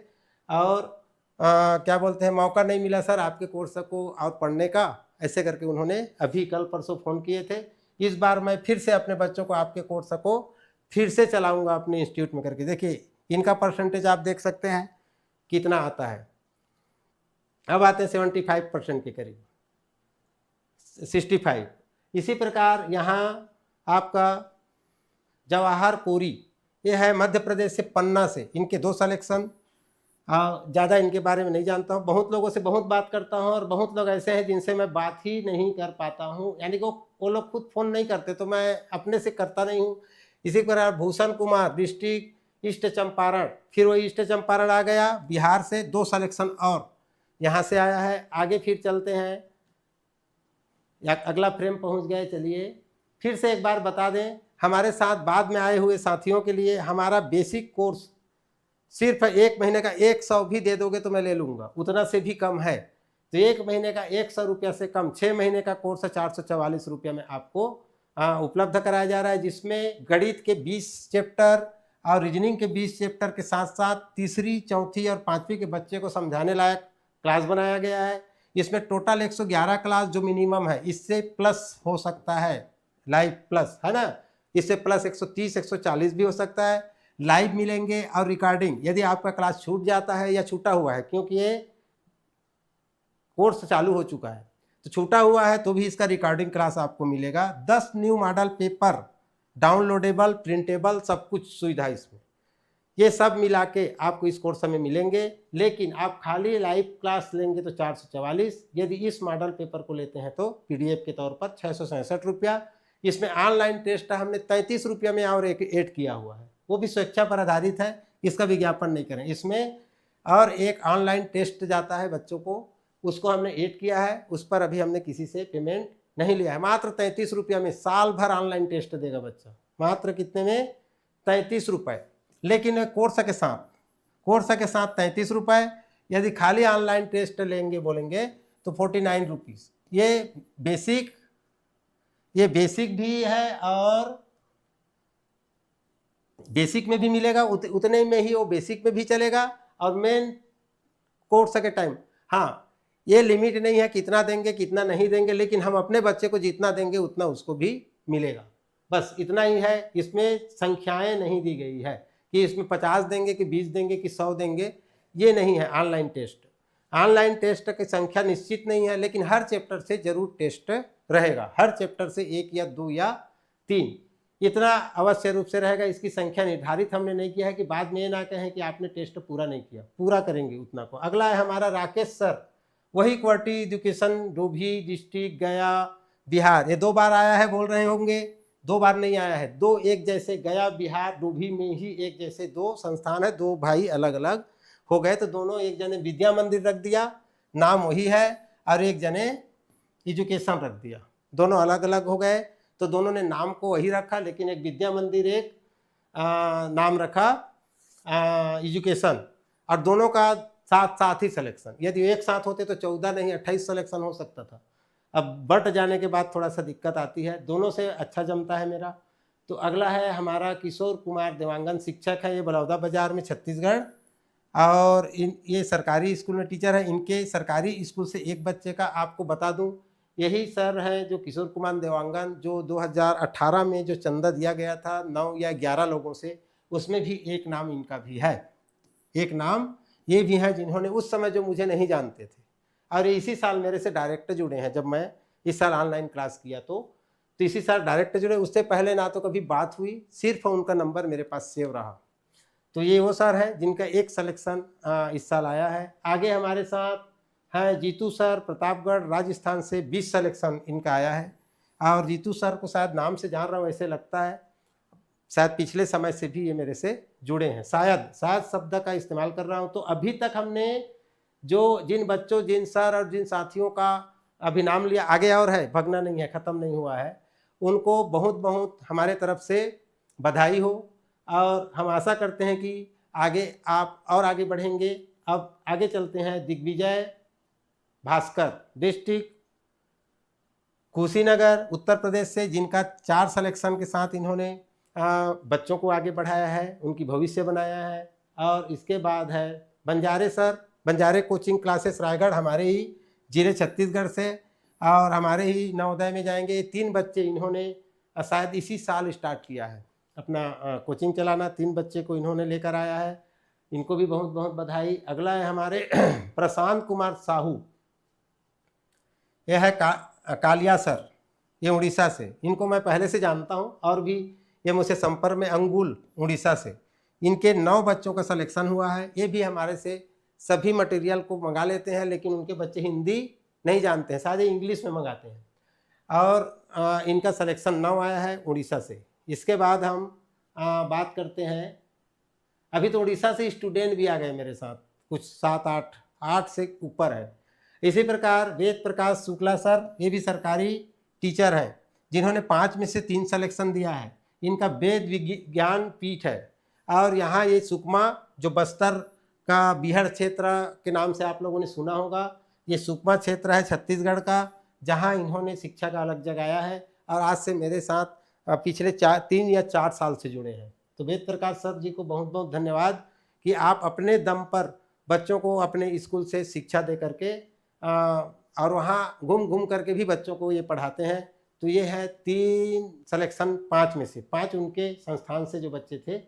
और क्या बोलते हैं, मौका नहीं मिला सर आपके कोर्स को और पढ़ने का, ऐसे करके उन्होंने अभी कल परसों फ़ोन किए थे। इस बार मैं फिर से अपने बच्चों को आपके कोर्स को फिर से चलाऊँगा अपने इंस्टीट्यूट में करके। देखिए इनका परसेंटेज आप देख सकते हैं कितना आता है। अब आते हैं 75% के करीब, 65। इसी प्रकार यहाँ आपका जवाहर कोरी, ये है मध्य प्रदेश से, पन्ना से। इनके 2 सिलेक्शन, ज़्यादा इनके बारे में नहीं जानता हूँ। बहुत लोगों से बहुत बात करता हूँ और बहुत लोग ऐसे हैं जिनसे मैं बात ही नहीं कर पाता हूँ, यानी कि वो लोग खुद फ़ोन नहीं करते तो मैं अपने से करता नहीं हूँ। इसी प्रकार भूषण कुमार, डिस्ट्रिक्ट ईस्ट चंपारण, फिर वही ईस्ट चंपारण आ गया, बिहार से 2 सिलेक्शन और यहाँ से आया है। आगे फिर चलते हैं, या अगला फ्रेम पहुँच गए। चलिए फिर से एक बार बता दें, हमारे साथ बाद में आए हुए साथियों के लिए हमारा बेसिक कोर्स सिर्फ 1 महीने का 100 भी दे दोगे तो मैं ले लूँगा, उतना से भी कम है। तो 1 महीने का 100 रुपया से कम, 6 महीने का कोर्स 444 रुपये में आपको उपलब्ध कराया जा रहा है, जिसमें गणित के 20 चैप्टर और रीजनिंग के 20 चैप्टर के साथ साथ तीसरी, चौथी और 5वीं के बच्चे को समझाने लायक क्लास बनाया गया है। इसमें टोटल 111 क्लास जो मिनिमम है, इससे प्लस हो सकता है, लाइव प्लस, है ना, इससे प्लस 130, 140 भी हो सकता है। लाइव मिलेंगे और रिकॉर्डिंग, यदि आपका क्लास छूट जाता है या छूटा हुआ है, क्योंकि ये कोर्स चालू हो चुका है तो छूटा हुआ है तो भी इसका रिकॉर्डिंग क्लास आपको मिलेगा। 10 new model paper downloadable, printable, सब कुछ सुविधा इसमें, ये सब मिला के आपको इस कोर्स में मिलेंगे। लेकिन आप खाली लाइव क्लास लेंगे तो 444, यदि इस मॉडल पेपर को लेते हैं तो PDF के तौर पर 667 रुपया। इसमें ऑनलाइन टेस्ट हमने 33 रुपया में और एक ऐड किया हुआ है, वो भी स्वेच्छा पर आधारित है, इसका विज्ञापन नहीं करें इसमें। और एक ऑनलाइन टेस्ट जाता है बच्चों को, उसको हमने ऐड किया है, उस पर अभी हमने किसी से पेमेंट नहीं लिया है। मात्र 33 रुपया में साल भर ऑनलाइन टेस्ट देगा बच्चा, मात्र कितने में? 33 रुपये, लेकिन कोर्स के साथ कोर्स के साथ 33 रुपये। यदि खाली ऑनलाइन टेस्ट लेंगे बोलेंगे तो 49 रुपीज़। ये बेसिक भी है और बेसिक में भी मिलेगा, उतने में ही वो बेसिक में भी चलेगा और मेन कोर्स के टाइम। हाँ, ये लिमिट नहीं है कितना देंगे कितना नहीं देंगे, लेकिन हम अपने बच्चे को जितना देंगे उतना उसको भी मिलेगा, बस इतना ही है। इसमें संख्याएं नहीं दी गई है कि इसमें 50 देंगे कि 20 देंगे कि 100 देंगे, ये नहीं है। ऑनलाइन टेस्ट की संख्या निश्चित नहीं है, लेकिन हर चैप्टर से जरूर टेस्ट रहेगा। हर चैप्टर से 1 या 2 या 3 इतना अवश्य रूप से रहेगा। इसकी संख्या निर्धारित हमने नहीं किया है कि बाद में ये ना कहें कि आपने टेस्ट पूरा नहीं किया, पूरा करेंगे उतना को। अगला है हमारा राकेश सर, वही क्वालिटी एजुकेशन, डोभी डिस्ट्रिक्ट, गया, बिहार। ये 2 बार आया है बोल रहे होंगे, 2 बार नहीं आया है, 2 एक जैसे, गया बिहार डोभी में ही एक जैसे 2 संस्थान है, 2 भाई अलग अलग हो गए। तो दोनों, एक जने विद्या मंदिर रख दिया, नाम वही है, और एक जने एजुकेशन रख दिया, दोनों अलग अलग हो गए। तो दोनों ने नाम को वही रखा, लेकिन एक विद्या मंदिर, एक नाम रखा एजुकेशन, और दोनों का साथ साथ ही सिलेक्शन। यदि एक साथ होते तो 14 नहीं 28 सिलेक्शन हो सकता था। अब बट जाने के बाद थोड़ा सा दिक्कत आती है, दोनों से अच्छा जमता है मेरा। तो अगला है हमारा किशोर कुमार देवांगन, शिक्षक है, ये बलौदा बाजार में छत्तीसगढ़, और ये सरकारी स्कूल में टीचर है। इनके सरकारी स्कूल से एक बच्चे का आपको बता दूं, यही सर है जो किशोर कुमार देवांगन, जो 2018 में जो चंदा दिया गया था 9 या 11 लोगों से, उसमें भी एक नाम इनका भी है। एक नाम ये भी है जिन्होंने उस समय जो मुझे नहीं जानते थे, और इसी साल मेरे से डायरेक्ट जुड़े हैं। जब मैं इस साल ऑनलाइन क्लास किया तो इसी साल डायरेक्ट जुड़े। उससे पहले ना तो कभी बात हुई, सिर्फ उनका नंबर मेरे पास सेव रहा। तो ये वो सर है जिनका एक सिलेक्शन इस साल आया है। आगे हमारे साथ हैं जीतू सर, प्रतापगढ़ राजस्थान से 20 सिलेक्शन इनका आया है। और जीतू सर को शायद नाम से जान रहा हूँ, ऐसे लगता है शायद पिछले समय से भी ये मेरे से जुड़े हैं, शायद शब्द का इस्तेमाल कर रहा हूँ। तो अभी तक हमने जिन बच्चों, जिन सर और जिन साथियों का अभी नाम लिया, आगे और है, भगना नहीं है, ख़त्म नहीं हुआ है, उनको बहुत बहुत हमारे तरफ से बधाई हो। और हम आशा करते हैं कि आगे आप और आगे बढ़ेंगे। अब आगे चलते हैं। दिग्विजय भास्कर, डिस्ट्रिक्ट कुशीनगर, उत्तर प्रदेश से, जिनका 4 सिलेक्शन के साथ इन्होंने बच्चों को आगे बढ़ाया है, उनकी भविष्य बनाया है। और इसके बाद है बंजारे सर, बंजारे कोचिंग क्लासेस रायगढ़, हमारे ही जिले छत्तीसगढ़ से, और हमारे ही नवोदय में जाएंगे। 3 बच्चे इन्होंने शायद इसी साल स्टार्ट किया है अपना कोचिंग चलाना, 3 बच्चे को इन्होंने लेकर आया है, इनको भी बहुत बहुत बधाई। अगला है हमारे प्रशांत कुमार साहू, यह है कालिया सर, ये उड़ीसा से, इनको मैं पहले से जानता हूँ, और भी ये मुझसे संपर्क में, अंगुल उड़ीसा से। इनके 9 बच्चों का सिलेक्शन हुआ है। ये भी हमारे से सभी मटेरियल को मंगा लेते हैं, लेकिन उनके बच्चे हिंदी नहीं जानते हैं, सारे इंग्लिश में मंगाते हैं। और इनका सिलेक्शन 9 आया है उड़ीसा से। इसके बाद हम बात करते हैं, अभी तो उड़ीसा से स्टूडेंट भी आ गए मेरे साथ, कुछ 7-8 से ऊपर है। इसी प्रकार वेद प्रकाश शुक्ला सर, ये भी सरकारी टीचर हैं, जिन्होंने 5 में से 3 सिलेक्शन दिया है। इनका वेद विज्ञान पीठ है, और यहाँ ये सुकमा, जो बस्तर का बीहड़ क्षेत्र के नाम से आप लोगों ने सुना होगा, ये सुकमा क्षेत्र है छत्तीसगढ़ का, जहाँ इन्होंने शिक्षा का अलग जगाया है, और आज से मेरे साथ पिछले 3 या 4 साल से जुड़े हैं। तो वेद प्रकाश सर जी को बहुत बहुत धन्यवाद कि आप अपने दम पर बच्चों को अपने स्कूल से शिक्षा दे करके और वहाँ घूम करके भी बच्चों को ये पढ़ाते हैं। तो ये है 3 सिलेक्शन 5 में से, 5 उनके संस्थान से जो बच्चे थे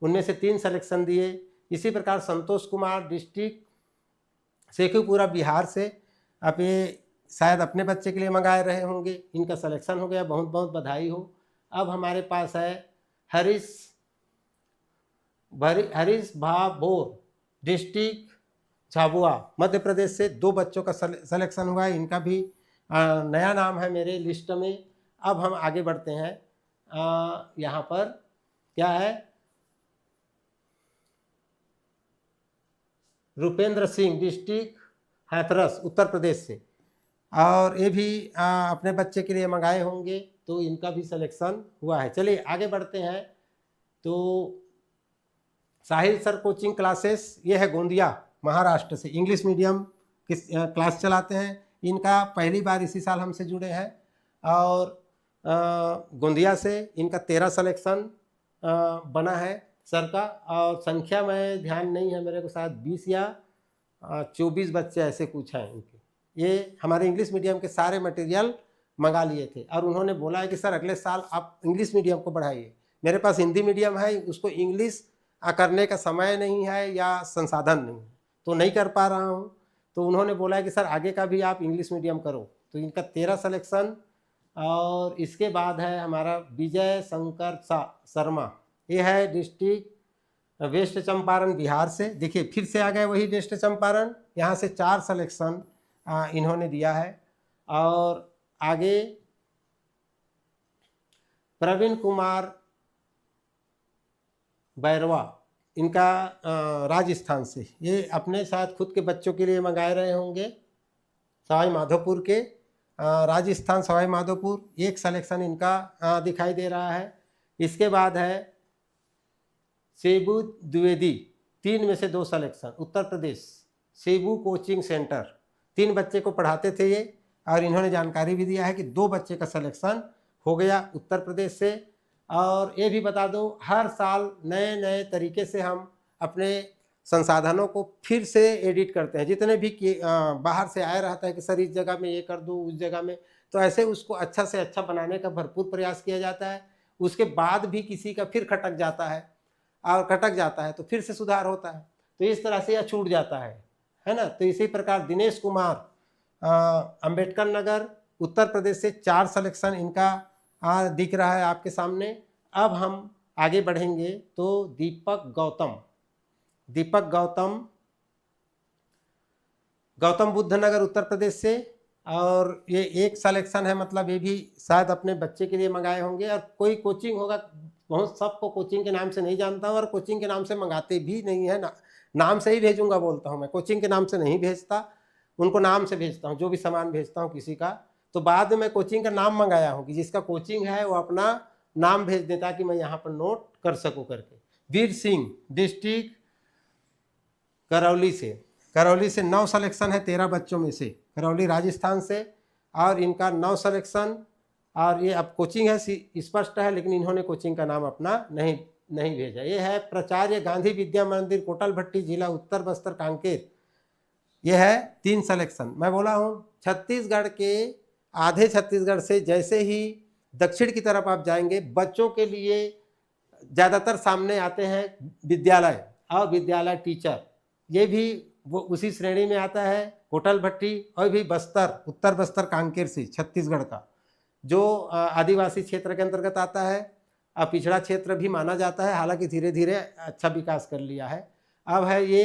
उनमें से 3 सिलेक्शन दिए। इसी प्रकार संतोष कुमार, डिस्ट्रिक्ट शेखुपुरा बिहार से, अब ये शायद अपने बच्चे के लिए मंगाए रहे होंगे, इनका सिलेक्शन हो गया, बहुत बहुत बधाई हो। अब हमारे पास है हरीश भाभोर, डिस्ट्रिक्ट झाबुआ मध्य प्रदेश से, 2 बच्चों का सिलेक्शन हुआ है, इनका भी नया नाम है मेरे लिस्ट में। अब हम आगे बढ़ते हैं, यहाँ पर क्या है, रुपेंद्र सिंह, डिस्ट्रिक्ट हाथरस उत्तर प्रदेश से, और ये भी अपने बच्चे के लिए मंगाए होंगे, तो इनका भी सिलेक्शन हुआ है। चलिए आगे बढ़ते हैं। तो साहिल सर कोचिंग क्लासेस, ये है गोंदिया महाराष्ट्र से, इंग्लिश मीडियम किस क्लास चलाते हैं। इनका पहली बार इसी साल हमसे जुड़े हैं और गोंदिया से इनका 13 सिलेक्शन बना है सर का, और संख्या में ध्यान नहीं है मेरे को, शायद 20 या 24 बच्चे ऐसे कुछ हैं इनके। ये हमारे इंग्लिश मीडियम के सारे मटेरियल मंगा लिए थे और उन्होंने बोला है कि सर अगले साल आप इंग्लिश मीडियम को बढ़ाइए। मेरे पास हिंदी मीडियम है, उसको इंग्लिश करने का समय नहीं है या संसाधन नहीं है, तो नहीं कर पा रहा हूँ। तो उन्होंने बोला है कि सर आगे का भी आप इंग्लिश मीडियम करो। तो इनका 13 सिलेक्शन। और इसके बाद है हमारा विजय शंकर शर्मा, ये है डिस्ट्रिक्ट वेस्ट चंपारण बिहार से। देखिए फिर से आ गए वही वेस्ट चंपारण, यहाँ से 4 सिलेक्शन इन्होंने दिया है। और आगे प्रवीण कुमार बैरवा, इनका राजस्थान से, ये अपने साथ खुद के बच्चों के लिए मंगाए रहे होंगे, सवाई माधोपुर के, राजस्थान सवाई माधोपुर। 1 सिलेक्शन इनका दिखाई दे रहा है। इसके बाद है सेबू द्विवेदी, 3 में से 2 selection, Uttar Pradesh Cebu coaching centre. 3 बच्चे को पढ़ाते थे ये, और इन्होंने जानकारी भी दिया है कि 2 बच्चे का सिलेक्शन हो गया उत्तर प्रदेश से। और ये भी बता दूं, हर साल नए नए तरीके से हम अपने संसाधनों को फिर से एडिट करते हैं। जितने भी बाहर से आया रहता है कि सर इस जगह में ये कर दो, उस जगह में, तो ऐसे उसको अच्छा से अच्छा बनाने का भरपूर प्रयास किया जाता है। उसके बाद भी किसी का फिर खटक जाता है तो फिर से सुधार होता है, तो इस तरह से यह छूट जाता है ना। तो इसी प्रकार दिनेश कुमार अंबेडकर नगर उत्तर प्रदेश से 4 सिलेक्शन इनका दिख रहा है आपके सामने। अब हम आगे बढ़ेंगे तो दीपक गौतम बुद्ध नगर उत्तर प्रदेश से, और ये 1 सिलेक्शन है, मतलब ये भी शायद अपने बच्चे के लिए मंगाए होंगे। और कोई कोचिंग होगा, बहुत सबको कोचिंग के नाम से नहीं जानता हूँ और कोचिंग के नाम से मंगाते भी नहीं है ना, नाम से ही भेजूंगा बोलता हूँ मैं, कोचिंग के नाम से नहीं भेजता, उनको नाम से भेजता हूँ। जो भी सामान भेजता हूँ किसी का, तो बाद में मैं कोचिंग का नाम मंगाया हूँ कि जिसका कोचिंग है वो अपना नाम भेज दे ताकि मैं यहाँ पर नोट कर सकूँ करके। वीर सिंह डिस्ट्रिक्ट करौली से 9 सिलेक्शन है 13 बच्चों में से, करौली राजस्थान से, और इनका 9 सिलेक्शन। और ये अब कोचिंग है स्पष्ट है, लेकिन इन्होंने कोचिंग का नाम अपना नहीं भेजा। ये है प्राचार्य गांधी विद्या मंदिर कोटल भट्टी, जिला उत्तर बस्तर कांकेर। ये है 3 सिलेक्शन। मैं बोला हूँ छत्तीसगढ़ के, आधे छत्तीसगढ़ से जैसे ही दक्षिण की तरफ आप जाएंगे, बच्चों के लिए ज़्यादातर सामने आते हैं विद्यालय और विद्यालय टीचर, ये भी वो उसी श्रेणी में आता है। कोटल भट्टी और भी बस्तर, उत्तर बस्तर कांकेर से, छत्तीसगढ़ का, जो आदिवासी क्षेत्र के अंतर्गत आता है, पिछड़ा क्षेत्र भी माना जाता है, हालांकि धीरे धीरे अच्छा विकास कर लिया है। अब है ये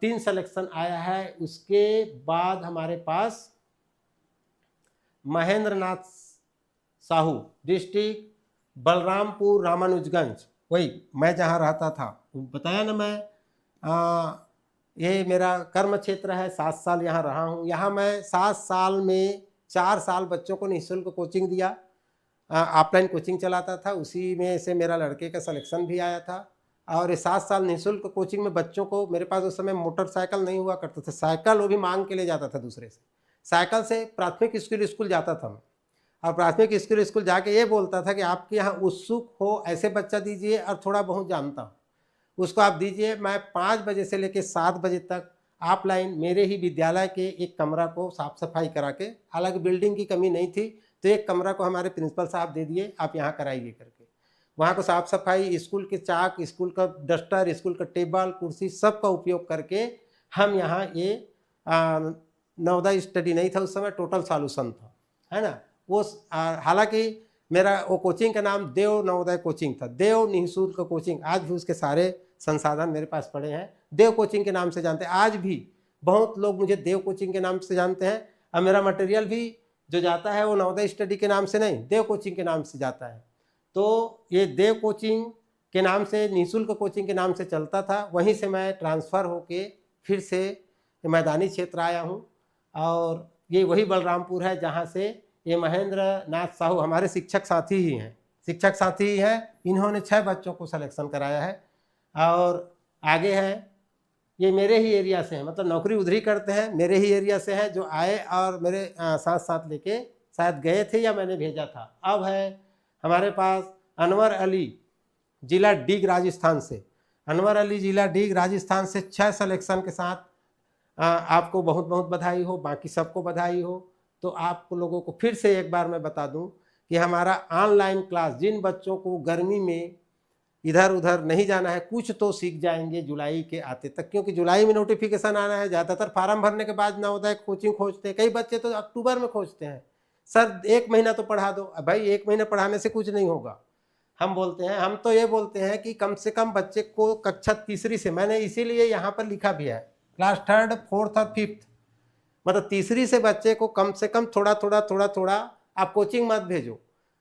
3 सिलेक्शन आया है। उसके बाद हमारे पास महेंद्र नाथ साहू डिस्ट्रिक्ट बलरामपुर रामानुजगंज, वही मैं जहाँ रहता था, बताया ना मैं, ये मेरा कर्म क्षेत्र है, 7 साल यहाँ रहा हूँ। यहाँ मैं 7 साल में 4 साल बच्चों को निःशुल्क कोचिंग दिया, ऑफलाइन कोचिंग चलाता था, उसी में से मेरा लड़के का सिलेक्शन भी आया था। और ये 7 साल निःशुल्क कोचिंग में बच्चों को, मेरे पास उस समय मोटरसाइकिल नहीं हुआ करता था, साइकिल वो भी मांग के ले जाता था दूसरे से, साइकिल से प्राथमिक स्कूल जाता था मैं, और प्राथमिक स्कूल जाके ये बोलता था कि आपके यहाँ उत्सुक हो ऐसे बच्चा दीजिए और थोड़ा बहुत जानता हो उसको आप दीजिए। मैं 5 बजे से लेकर 7 बजे तक ऑफलाइन मेरे ही विद्यालय के एक कमरा को साफ सफाई करा के, हालांकि बिल्डिंग की कमी नहीं थी, तो एक कमरा को हमारे प्रिंसिपल साहब दे दिए, आप यहाँ कराइए करके। वहाँ को साफ सफाई, स्कूल के चाक, स्कूल का डस्टर, स्कूल का टेबल कुर्सी सब का उपयोग करके हम यहाँ ये नवोदय स्टडी नहीं था उस समय, टोटल सॉल्यूशन था, है ना। वो हालांकि मेरा वो कोचिंग का नाम देव नवोदय कोचिंग था, देव निःशुल्क कोचिंग। आज भी उसके सारे संसाधन मेरे पास पड़े हैं, देव कोचिंग के नाम से जानते हैं। आज भी बहुत लोग मुझे देव कोचिंग के नाम से जानते हैं, और मेरा मटेरियल भी जो जाता है वो नवोदय स्टडी के नाम से नहीं, देव कोचिंग के नाम से जाता है। तो ये देव कोचिंग के नाम से, निःशुल्क कोचिंग के नाम से चलता था। वहीं से मैं ट्रांसफ़र होके फिर से मैदानी क्षेत्र आया हूँ, और ये वही बलरामपुर है जहाँ से ये महेंद्र नाथ साहू हमारे शिक्षक साथी ही हैं, इन्होंने 6 बच्चों को सिलेक्शन कराया है। और आगे है, ये मेरे ही एरिया से हैं, मतलब नौकरी उधर ही करते हैं, मेरे ही एरिया से हैं, जो आए और मेरे साथ साथ लेके शायद गए थे या मैंने भेजा था। अब है हमारे पास अनवर अली, जिला डीग राजस्थान से। अनवर अली जिला डीग राजस्थान से 6 सिलेक्शन के साथ आपको बहुत बहुत बधाई हो, बाकी सबको बधाई हो। तो आप लोगों को फिर से एक बार मैं बता दूं कि हमारा ऑनलाइन क्लास, जिन बच्चों को गर्मी में इधर उधर नहीं जाना है, कुछ तो सीख जाएंगे जुलाई के आते तक, क्योंकि जुलाई में नोटिफिकेशन आना है। ज़्यादातर फार्म भरने के बाद नवोदय कोचिंग खोजते हैं, कई बच्चे तो अक्टूबर में खोजते हैं, सर 1 महीना तो पढ़ा दो। भाई 1 महीने पढ़ाने से कुछ नहीं होगा। हम बोलते हैं, हम तो ये बोलते हैं कि कम से कम बच्चे को कक्षा तीसरी से, मैंने इसीलिए यहाँ पर लिखा भी है क्लास 3rd 4th और 5th, मतलब तीसरी से बच्चे को कम से कम थोड़ा थोड़ा आप कोचिंग मत भेजो,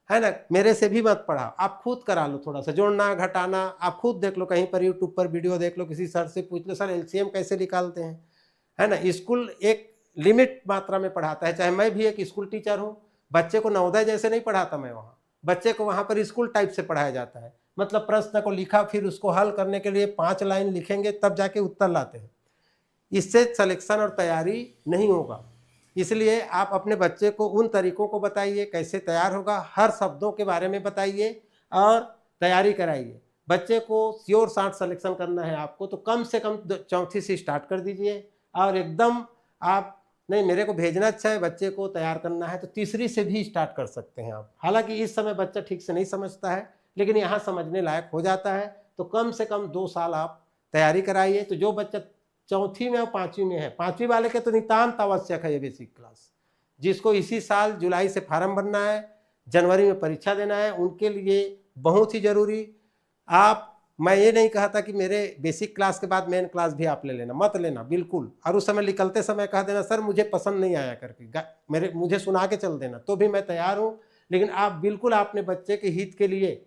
है ना, मेरे से भी मत पढ़ाओ, आप खुद करा लो, थोड़ा सा जोड़ना घटाना आप खुद देख लो, कहीं पर यूट्यूब पर वीडियो देख लो, किसी सर से पूछ लो, सर एलसीएम कैसे निकालते हैं, है ना। स्कूल एक लिमिट मात्रा में पढ़ाता है, चाहे मैं भी एक स्कूल टीचर हूँ, बच्चे को नवोदय जैसे नहीं पढ़ाता मैं वहाँ, बच्चे को वहाँ पर स्कूल टाइप से पढ़ाया जाता है। मतलब प्रश्न को लिखा, फिर उसको हल करने के लिए 5 लाइन लिखेंगे तब जाके उत्तर लाते हैं। इससे सिलेक्शन और तैयारी नहीं होगा। इसलिए आप अपने बच्चे को उन तरीकों को बताइए कैसे तैयार होगा, हर शब्दों के बारे में बताइए और तैयारी कराइए। बच्चे को श्योर शार्ट सिलेक्शन करना है आपको, तो कम से कम 4थी से स्टार्ट कर दीजिए, और एकदम आप नहीं मेरे को भेजना अच्छा है, बच्चे को तैयार करना है, तो तीसरी से भी स्टार्ट कर सकते हैं आप। हालांकि इस समय बच्चा ठीक से नहीं समझता है, लेकिन यहाँ समझने लायक हो जाता है, तो कम से कम 2 साल आप तैयारी कराइए। तो जो बच्चा 4th में और 5वीं में है, 5वीं वाले के तो नितांत आवश्यक है ये बेसिक क्लास, जिसको इसी साल जुलाई से फार्म भरना है, जनवरी में परीक्षा देना है, उनके लिए बहुत ही जरूरी। मैं ये नहीं कहता कि मेरे बेसिक क्लास के बाद मेन क्लास भी आप ले लेना, मत लेना बिल्कुल, और उस समय निकलते समय कह देना सर मुझे पसंद नहीं आया करके, मुझे सुना के चल देना, तो भी मैं तैयार हूँ। लेकिन आप बिल्कुल अपने बच्चे के हित के लिए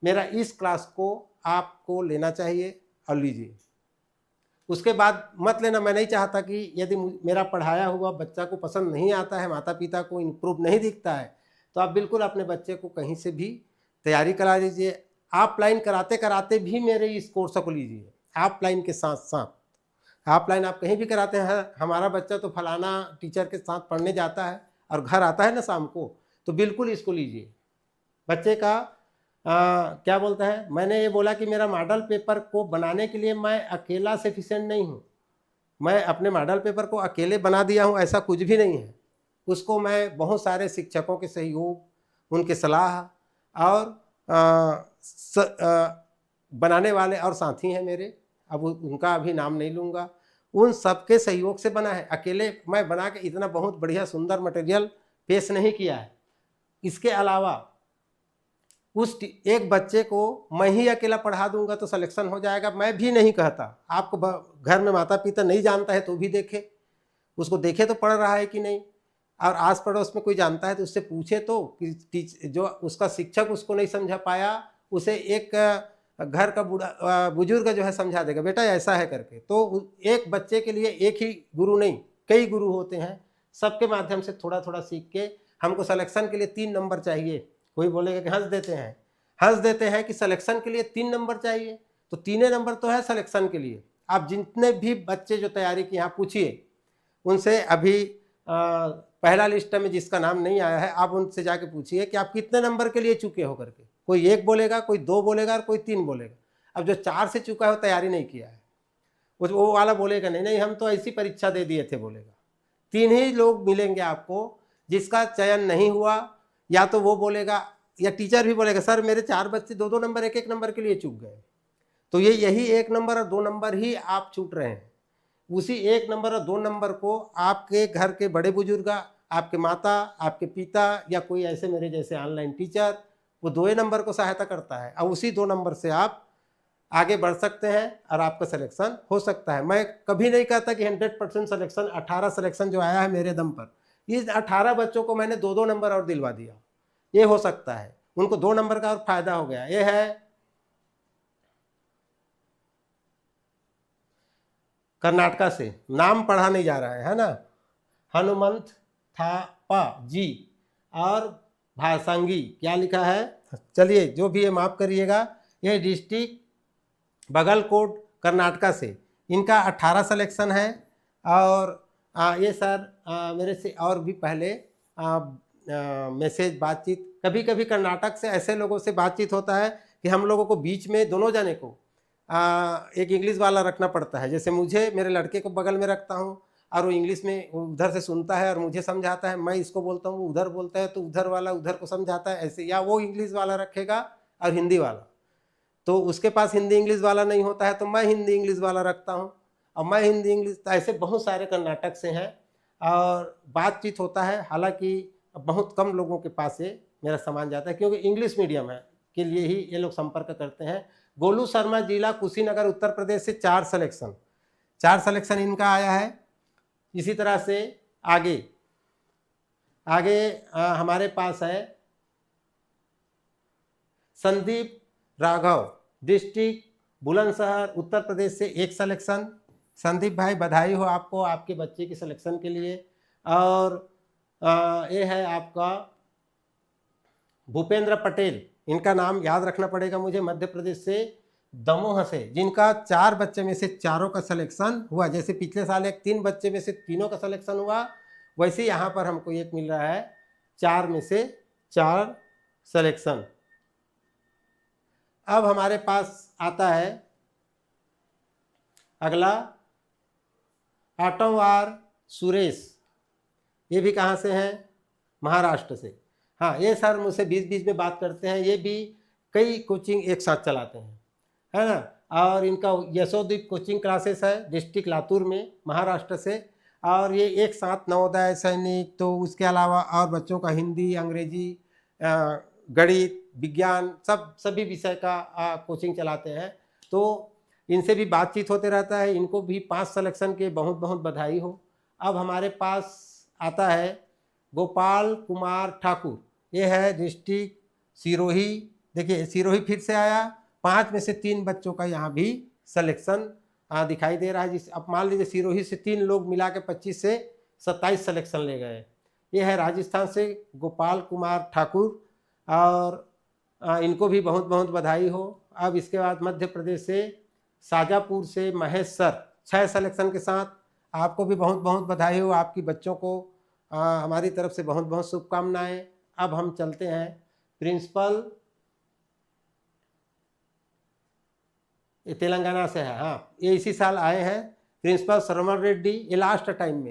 मेरा इस क्लास को आपको लेना चाहिए और लीजिए। उसके बाद मत लेना। मैं नहीं चाहता कि यदि मेरा पढ़ाया हुआ बच्चा को पसंद नहीं आता है, माता पिता को इम्प्रूव नहीं दिखता है, तो आप बिल्कुल अपने बच्चे को कहीं से भी तैयारी करा लीजिए। ऑफलाइन कराते कराते भी मेरे इस कोर्स को लीजिए, ऑफलाइन के साथ साथ। ऑफलाइन आप कहीं भी कराते हैं, हमारा बच्चा तो फलाना टीचर के साथ पढ़ने जाता है और घर आता है ना शाम को, तो बिल्कुल इसको लीजिए। बच्चे का क्या बोलता है, मैंने ये बोला कि मेरा मॉडल पेपर को बनाने के लिए मैं अकेला सफिशिएंट नहीं हूँ, मैं अपने मॉडल पेपर को अकेले बना दिया हूँ, ऐसा कुछ भी नहीं है। उसको मैं बहुत सारे शिक्षकों के सहयोग, उनके सलाह और बनाने वाले और साथी हैं मेरे, अब उनका अभी नाम नहीं लूँगा, उन सबके सहयोग से बना है। अकेले मैं बना के इतना बहुत बढ़िया सुंदर मटेरियल पेश नहीं किया है। इसके अलावा उस एक बच्चे को मैं ही अकेला पढ़ा दूंगा तो सिलेक्शन हो जाएगा, मैं भी नहीं कहता। आपको घर में माता पिता नहीं जानता है तो भी देखे, उसको देखे तो पढ़ रहा है कि नहीं, और आस पड़ोस में कोई जानता है तो उससे पूछे तो कि जो उसका शिक्षक उसको नहीं समझा पाया, उसे एक घर का बुजुर्ग जो है समझा देगा, बेटा ऐसा है करके। तो एक बच्चे के लिए एक ही गुरु नहीं, कई गुरु होते हैं, सबके माध्यम से थोड़ा थोड़ा सीख के हमको सिलेक्शन के लिए 3 नंबर चाहिए। कोई बोलेगा कि हंस देते हैं कि सिलेक्शन के लिए 3 नंबर चाहिए, तो 3 नंबर तो है सिलेक्शन के लिए। आप जितने भी बच्चे जो तैयारी की यहाँ पूछिए उनसे, अभी पहला लिस्ट में जिसका नाम नहीं आया है आप उनसे जाके पूछिए कि आप कितने नंबर के लिए चुके हो करके। कोई 1 बोलेगा, कोई 2 बोलेगा और कोई 3 बोलेगा। अब जो 4 से चुका है वो तैयारी नहीं किया है, वो वाला बोलेगा नहीं हम तो ऐसी परीक्षा दे दिए थे, बोलेगा। 3 ही लोग मिलेंगे आपको जिसका चयन नहीं हुआ, या तो वो बोलेगा या टीचर भी बोलेगा सर मेरे 4 बच्चे 2-2 नंबर 1-1 नंबर के लिए चूक गए। तो यही 1 नंबर और 2 नंबर ही आप छूट रहे हैं। उसी 1 नंबर और 2 नंबर को आपके घर के बड़े बुजुर्ग, आपके माता, आपके पिता या कोई ऐसे मेरे जैसे ऑनलाइन टीचर, वो 2 नंबर को सहायता करता है, और उसी 2 नंबर से आप आगे बढ़ सकते हैं और आपका सिलेक्शन हो सकता है। मैं कभी नहीं कहता कि 100% सिलेक्शन, 18 सिलेक्शन जो आया है मेरे दम पर, इस 18 बच्चों को मैंने 2-2 नंबर और दिलवा दिया, ये हो सकता है। उनको 2 नंबर का और फायदा हो गया। ये है कर्नाटका से, नाम पढ़ा नहीं जा रहा है ना, हनुमंत थापा जी और भाषांगी, क्या लिखा है, चलिए जो भी है माफ करिएगा। ये डिस्ट्रिक्ट बगलकोट कर्नाटका से, इनका 18 सिलेक्शन है। और ये सर मेरे से और भी पहले मैसेज बातचीत, कभी कभी कर्नाटक से ऐसे लोगों से बातचीत होता है कि हम लोगों को बीच में दोनों जने को एक इंग्लिश वाला रखना पड़ता है। जैसे मुझे मेरे लड़के को बगल में रखता हूँ और वो इंग्लिश में उधर से सुनता है और मुझे समझाता है, मैं इसको बोलता हूँ, वो उधर बोलता है तो उधर वाला उधर को समझाता है ऐसे, या वो इंग्लिश वाला रखेगा और हिंदी वाला, तो उसके पास हिंदी इंग्लिश वाला नहीं होता है तो मैं हिंदी इंग्लिश वाला रखता हूँ, और मैं हिंदी इंग्लिश, तो ऐसे बहुत सारे कर्नाटक से हैं और बातचीत होता है। हालांकि बहुत कम लोगों के पास से मेरा सामान जाता है क्योंकि इंग्लिश मीडियम है के लिए ही ये लोग संपर्क करते हैं। गोलू शर्मा, जिला कुशीनगर, उत्तर प्रदेश से 4 सिलेक्शन इनका आया है। इसी तरह से आगे हमारे पास है संदीप राघव, डिस्ट्रिक्ट बुलंदशहर, उत्तर प्रदेश से 1 सिलेक्शन। संदीप भाई बधाई हो आपको आपके बच्चे की सिलेक्शन के लिए। और ये है आपका भूपेंद्र पटेल, इनका नाम याद रखना पड़ेगा मुझे, मध्य प्रदेश से दमोह से, जिनका 4 बच्चे में से 4 का सिलेक्शन हुआ। जैसे पिछले साल एक 3 बच्चे में से 3 का सिलेक्शन हुआ, वैसे यहाँ पर हमको एक मिल रहा है 4 में से 4 सिलेक्शन। अब हमारे पास आता है अगला आटमवार सुरेश, ये भी कहाँ से हैं? महाराष्ट्र से। हाँ, ये सर मुझसे बीच बीच में बात करते हैं, ये भी कई कोचिंग एक साथ चलाते हैं, है ना। और इनका यशोदीप कोचिंग क्लासेस है डिस्ट्रिक्ट लातूर में, महाराष्ट्र से। और ये एक साथ नवोदय, सैनिक, तो उसके अलावा और बच्चों का हिंदी, अंग्रेजी, गणित, विज्ञान, सभी विषय का कोचिंग चलाते हैं। तो इनसे भी बातचीत होते रहता है। इनको भी 5 सिलेक्शन के बहुत बहुत बधाई हो। अब हमारे पास आता है गोपाल कुमार ठाकुर, ये है डिस्ट्रिक्ट सिरोही। देखिए सिरोही फिर से आया, 5 में से 3 बच्चों का यहाँ भी सिलेक्शन दिखाई दे रहा है। जिस अब मान लीजिए सिरोही से 3 लोग मिला के 25 से 27 सिलेक्शन ले गए। ये है राजस्थान से गोपाल कुमार ठाकुर, और इनको भी बहुत बहुत बधाई हो। अब इसके बाद मध्य प्रदेश से शाजापुर से महेश सर, 6 सिलेक्शन के साथ, आपको भी बहुत बहुत बधाई हो। आपकी बच्चों को हमारी तरफ से बहुत बहुत शुभकामनाएं। अब हम चलते हैं प्रिंसिपल, ये तेलंगाना से है, हाँ, ये इसी साल आए हैं, प्रिंसिपल श्रवण रेड्डी। ये लास्ट टाइम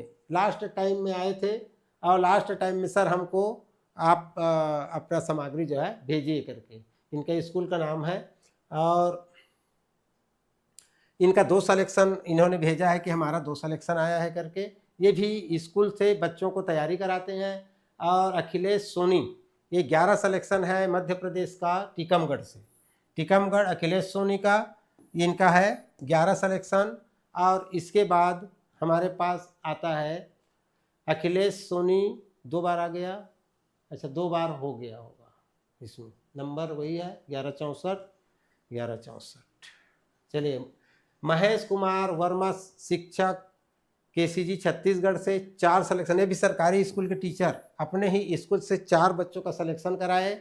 में आए थे, और लास्ट टाइम में सर हमको आप अपना सामग्री जो है भेजिए करके, इनका स्कूल का नाम है। और इनका 2 सिलेक्शन इन्होंने भेजा है कि हमारा 2 सिलेक्शन आया है करके। ये भी स्कूल से बच्चों को तैयारी कराते हैं। और अखिलेश सोनी, ये 11 सिलेक्शन है मध्य प्रदेश का, टीकमगढ़ अखिलेश सोनी का, इनका है 11 सिलेक्शन। और इसके बाद हमारे पास आता है अखिलेश सोनी, 2 बार आ गया, अच्छा 2 बार हो गया होगा, इसमें नंबर वही है 1164। चलिए, महेश कुमार वर्मा, शिक्षक केसीजी छत्तीसगढ़ से, 4 सिलेक्शन। ये भी सरकारी स्कूल के टीचर, अपने ही स्कूल से 4 बच्चों का सिलेक्शन कराए।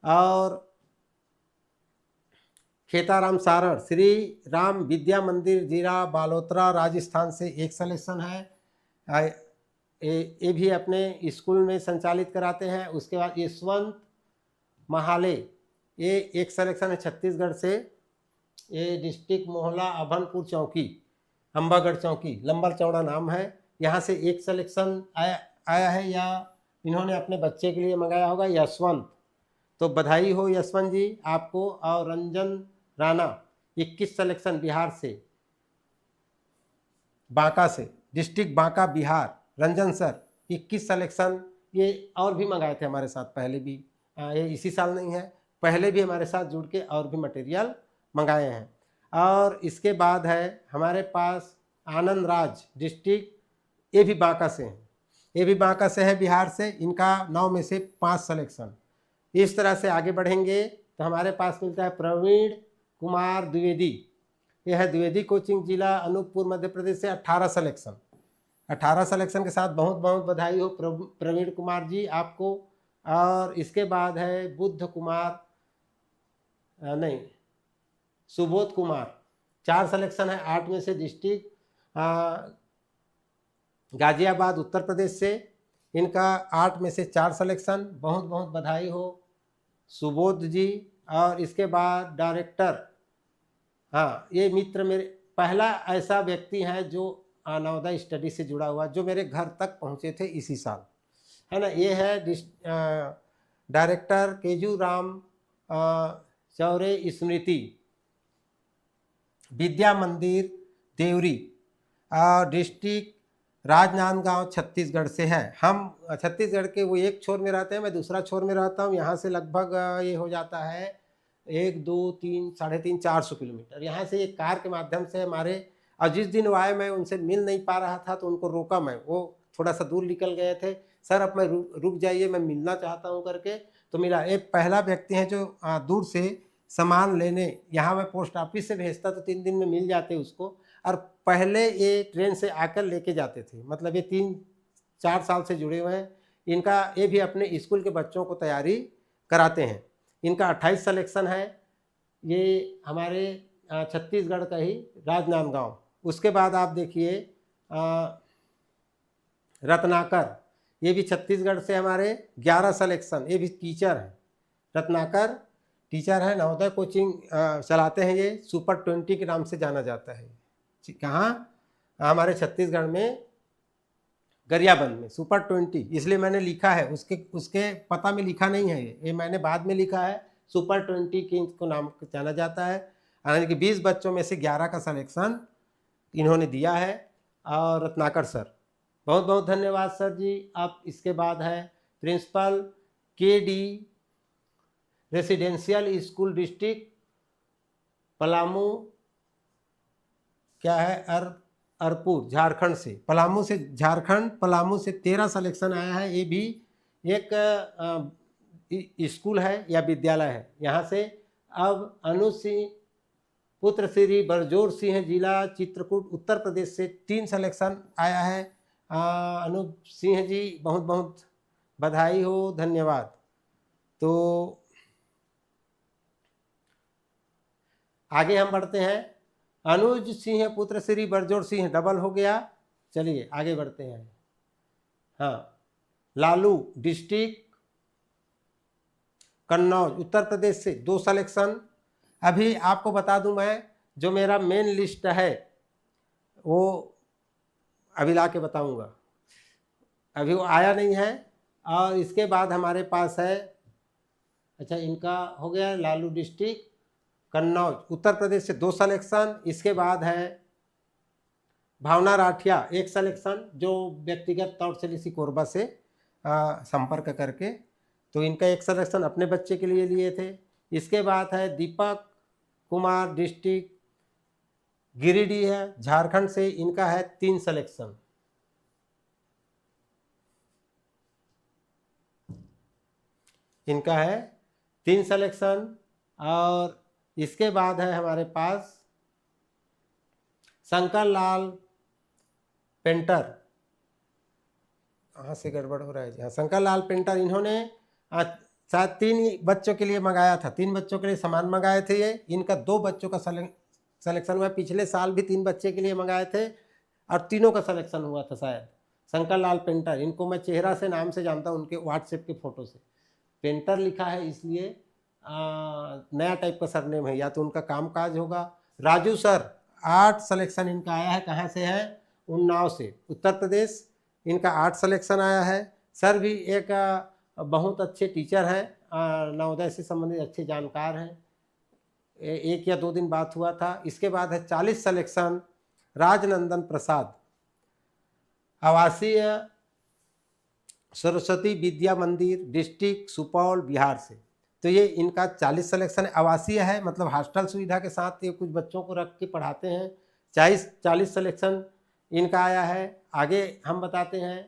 और खेताराम सारण, श्री राम विद्या मंदिर, जीरा बालोतरा, राजस्थान से 1 सिलेक्शन है। ये भी अपने स्कूल में संचालित कराते हैं। उसके बाद यशवंत महाले, ये 1 सिलेक्शन है छत्तीसगढ़ से, ये डिस्ट्रिक्ट मोहला अभनपुर चौकी, अम्बागढ़ चौकी, लंबा चौड़ा नाम है। यहाँ से 1 सिलेक्शन आया है, या इन्होंने अपने बच्चे के लिए मंगाया होगा, यशवंत। तो बधाई हो यशवंत जी आपको। और रंजन राणा, 21 सिलेक्शन बिहार से, बांका से, district Banka Bihar, Ranjan sir 21 selection. ये और भी मंगाए थे हमारे साथ पहले भी, ये इसी साल नहीं है, पहले भी हमारे साथ जुड़ के और भी मटेरियल मंगाए हैं। और इसके बाद है हमारे पास आनंद राज, डिस्ट्रिक्ट, ये भी बांका से हैं, ये भी बांका से है बिहार से, इनका 9 में से 5 सिलेक्शन। इस तरह से आगे बढ़ेंगे तो हमारे पास मिलता है प्रवीण कुमार द्विवेदी, यह है द्विवेदी कोचिंग, जिला अनूपपुर, मध्य प्रदेश से, 18 सिलेक्शन के साथ बहुत बहुत बधाई हो प्रवीण कुमार जी आपको। और इसके बाद है सुबोध कुमार, 4 सिलेक्शन है, 8 में से डिस्ट्रिक्ट गाजियाबाद उत्तर प्रदेश से, इनका 8 में से 4 सिलेक्शन। बहुत बहुत बधाई हो सुबोध जी। और इसके बाद डायरेक्टर, हाँ ये मित्र मेरे पहला ऐसा व्यक्ति है जो नवोदय स्टडी से जुड़ा हुआ, जो मेरे घर तक पहुँचे थे इसी साल, है ना। ये है डायरेक्टर केजू राम चौरे स्मृति विद्या मंदिर देवरी, डिस्ट्रिक्ट राजनांदगांव छत्तीसगढ़ से है। हम छत्तीसगढ़ के, वो एक छोर में रहते हैं, मैं दूसरा छोर में रहता हूँ। यहाँ से लगभग ये हो जाता है 1, 2, 3, 350, 400 किलोमीटर। यहाँ से एक कार के माध्यम से हमारे, और जिस दिन वो आए मैं उनसे मिल नहीं पा रहा था तो उनको रोका मैं, वो थोड़ा सा दूर निकल गए थे। सर अब मैं रुक जाइए, मैं मिलना चाहता हूँ करके, तो मिला। एक पहला व्यक्ति है जो दूर से सामान लेने, यहाँ मैं पोस्ट ऑफिस से भेजता तो 3 दिन में मिल जाते उसको, और पहले ये ट्रेन से आकर लेके जाते थे। मतलब ये 3-4 साल से जुड़े हुए हैं। इनका ये भी अपने स्कूल के बच्चों को तैयारी कराते हैं। इनका 28 सिलेक्शन है। ये हमारे छत्तीसगढ़ का ही राजनांदगांव। उसके बाद आप देखिए रत्नाकर, ये भी छत्तीसगढ़ से हमारे 11 सिलेक्शन। ये भी टीचर है, रत्नाकर टीचर है, नवोदय कोचिंग चलाते हैं। ये सुपर 20 के नाम से जाना जाता है। कहाँ? हमारे छत्तीसगढ़ में गरियाबंद में सुपर 20, इसलिए मैंने लिखा है, उसके पता में लिखा नहीं है, ये मैंने बाद में लिखा है। सुपर 20 के को नाम जाना जाता है। यानी कि 20 बच्चों में से 11 का सिलेक्शन इन्होंने दिया है। और रत्नाकर सर, बहुत बहुत धन्यवाद सर जी। अब इसके बाद है principal KD residential school district Palamu, क्या है, अरपुर झारखंड से, पलामू से, झारखंड पलामू से 13 सिलेक्शन आया है। ये भी एक स्कूल है या विद्यालय है यहाँ से। अब अनु सिंह पुत्र श्री बरजोर सिंह, जिला चित्रकूट उत्तर प्रदेश से 3 सिलेक्शन आया है। अनु सिंह जी बहुत बहुत बधाई हो, धन्यवाद। तो आगे हम बढ़ते हैं। अनुज सिंह पुत्र श्री बरजोर सिंह, डबल हो गया। चलिए आगे बढ़ते हैं। हाँ, लालू डिस्ट्रिक्ट कन्नौज उत्तर प्रदेश से 2 सिलेक्शन। अभी आपको बता दूं, मैं जो मेरा मेन लिस्ट है वो अभी ला के बताऊँगा, अभी वो आया नहीं है। और इसके बाद हमारे पास है, अच्छा इनका हो गया लालू डिस्ट्रिक्ट कन्नौज उत्तर प्रदेश से 2 सिलेक्शन। इसके बाद है भावना राठिया 1 सिलेक्शन, जो व्यक्तिगत तौर से ऋषि कोरबा से संपर्क करके, तो इनका 1 सिलेक्शन अपने बच्चे के लिए लिए थे। इसके बाद है दीपक कुमार डिस्ट्रिक्ट गिरिडीह है झारखंड से, इनका है 3 सिलेक्शन। इनका है 3 सिलेक्शन। और इसके बाद है हमारे पास शंकर लाल पेंटर, कहाँ से गड़बड़ हो रहा है जी, हाँ शंकर लाल पेंटर, इन्होंने शायद 3 बच्चों के लिए मंगाया था, 3 बच्चों के लिए सामान मंगाए थे ये। इनका 2 बच्चों का सिलेक्शन हुआ। पिछले साल भी 3 बच्चे के लिए मंगाए थे और तीनों का सिलेक्शन हुआ था शायद। शंकर लाल पेंटर, इनको मैं चेहरा से नाम से जानता हूँ, उनके व्हाट्सएप के फ़ोटो से। पेंटर लिखा है इसलिए नया टाइप का सरनेम है, या तो उनका कामकाज होगा। राजू सर 8 सिलेक्शन इनका आया है। कहाँ से है? उन्नाव से, उत्तर प्रदेश। इनका 8 सिलेक्शन आया है। सर भी एक बहुत अच्छे टीचर हैं, नवोदय से संबंधित अच्छे जानकार हैं। 1 या 2 दिन बात हुआ था। इसके बाद है 40 सिलेक्शन राजनंदन प्रसाद, आवासीय सरस्वती विद्या मंदिर डिस्ट्रिक्ट सुपौल बिहार से। तो ये इनका 40 सिलेक्शन आवासीय है, मतलब हॉस्टल सुविधा के साथ ये कुछ बच्चों को रख के पढ़ाते हैं। 40 सिलेक्शन इनका आया है। आगे हम बताते हैं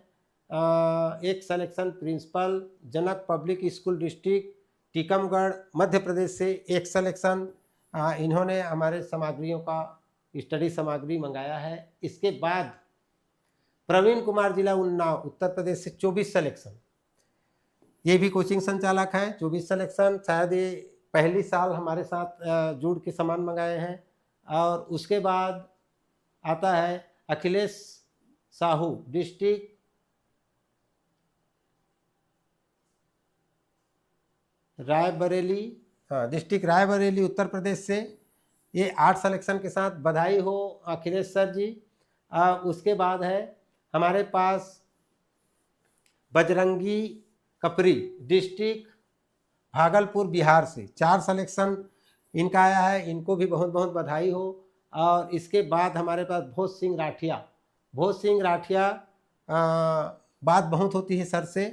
1 सिलेक्शन प्रिंसिपल जनक public school district Tikamgarh Madhya Pradesh से 1 सिलेक्शन। इन्होंने हमारे सामग्रियों का स्टडी सामग्री मंगाया है। इसके बाद प्रवीण कुमार जिला उन्नाव उत्तर प्रदेश से 24 सिलेक्शन। ये भी कोचिंग संचालक हैं। 24 सिलेक्शन, शायद ये पहली साल हमारे साथ जुड़ के सामान मंगाए हैं। और उसके बाद आता है अखिलेश साहू, डिस्ट्रिक्ट रायबरेली, हाँ डिस्ट्रिक्ट रायबरेली उत्तर प्रदेश से। ये 8 सिलेक्शन के साथ, बधाई हो अखिलेश सर जी। उसके बाद है हमारे पास बजरंगी कपरी, डिस्ट्रिक्ट भागलपुर बिहार से, 4 सिलेक्शन इनका आया है, इनको भी बहुत बहुत बधाई हो। और इसके बाद हमारे पास भोज सिंह राठिया, भोज सिंह राठिया बात बहुत होती है सर से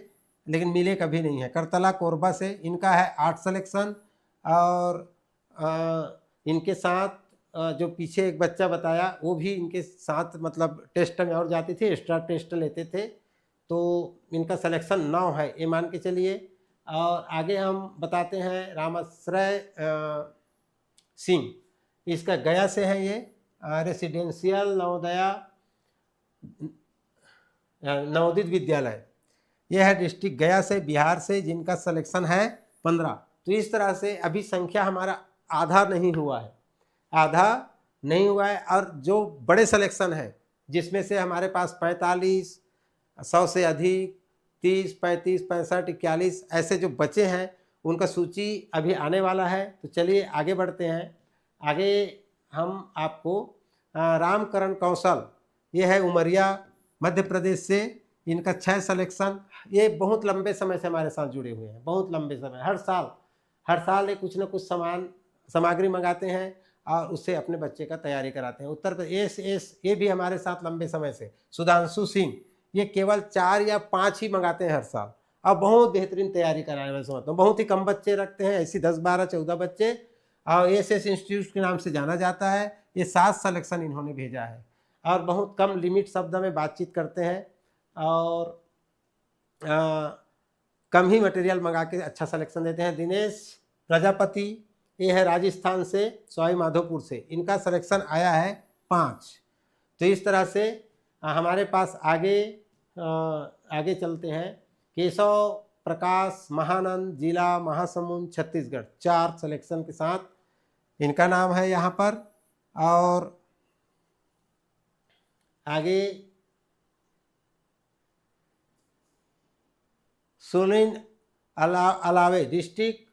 लेकिन मिले कभी नहीं है, करतला कोरबा से, इनका है 8 सिलेक्शन। और इनके साथ जो पीछे एक बच्चा बताया वो भी इनके साथ मतलब टेस्ट में और जाते थे, एक्स्ट्रा टेस्ट लेते थे, तो इनका सिलेक्शन 9 है, ये मान के चलिए। और आगे हम बताते हैं रामाश्रय सिंह, इसका गया से है, ये रेसिडेंशियल नवोदित विद्यालय, यह है डिस्ट्रिक्ट गया से बिहार से, जिनका सिलेक्शन है 15। तो इस तरह से अभी संख्या हमारा आधा नहीं हुआ है, आधा नहीं हुआ है। और जो बड़े सिलेक्शन है जिसमें से हमारे पास 45, 100 से अधिक, 30, 35, 65, 41 ऐसे जो बचे हैं उनका सूची अभी आने वाला है। तो चलिए आगे बढ़ते हैं। आगे हम आपको रामकरण कौशल, ये है उमरिया मध्य प्रदेश से, इनका 6 सिलेक्शन। ये बहुत लंबे समय से हमारे साथ जुड़े हुए हैं, बहुत लंबे समय, हर साल ये कुछ न कुछ सामग्री मंगाते हैं और उससे अपने बच्चे का तैयारी कराते हैं। उत्तर प्रदेश ये भी हमारे साथ लंबे समय से। सुधांशु सिंह, ये केवल 4 या 5 ही मंगाते हैं हर साल और बहुत बेहतरीन तैयारी कराने वाले समझता हूँ। बहुत ही कम बच्चे रखते हैं, ऐसी 10, 12, 14 बच्चे, और एस इंस्टीट्यूट के नाम से जाना जाता है। ये 7 सिलेक्शन इन्होंने भेजा है और बहुत कम लिमिट शब्द में बातचीत करते हैं और कम ही मटेरियल मंगा के अच्छा सिलेक्शन देते हैं। दिनेश प्रजापति, ये है राजस्थान से, सवाई माधोपुर से, इनका सिलेक्शन आया है 5। तो इस तरह से हमारे पास आगे चलते हैं। केशव प्रकाश महानंद, जिला महासमुंद, छत्तीसगढ़, 4 सिलेक्शन के साथ इनका नाम है यहाँ पर। और आगे सुनील अलावे, डिस्ट्रिक्ट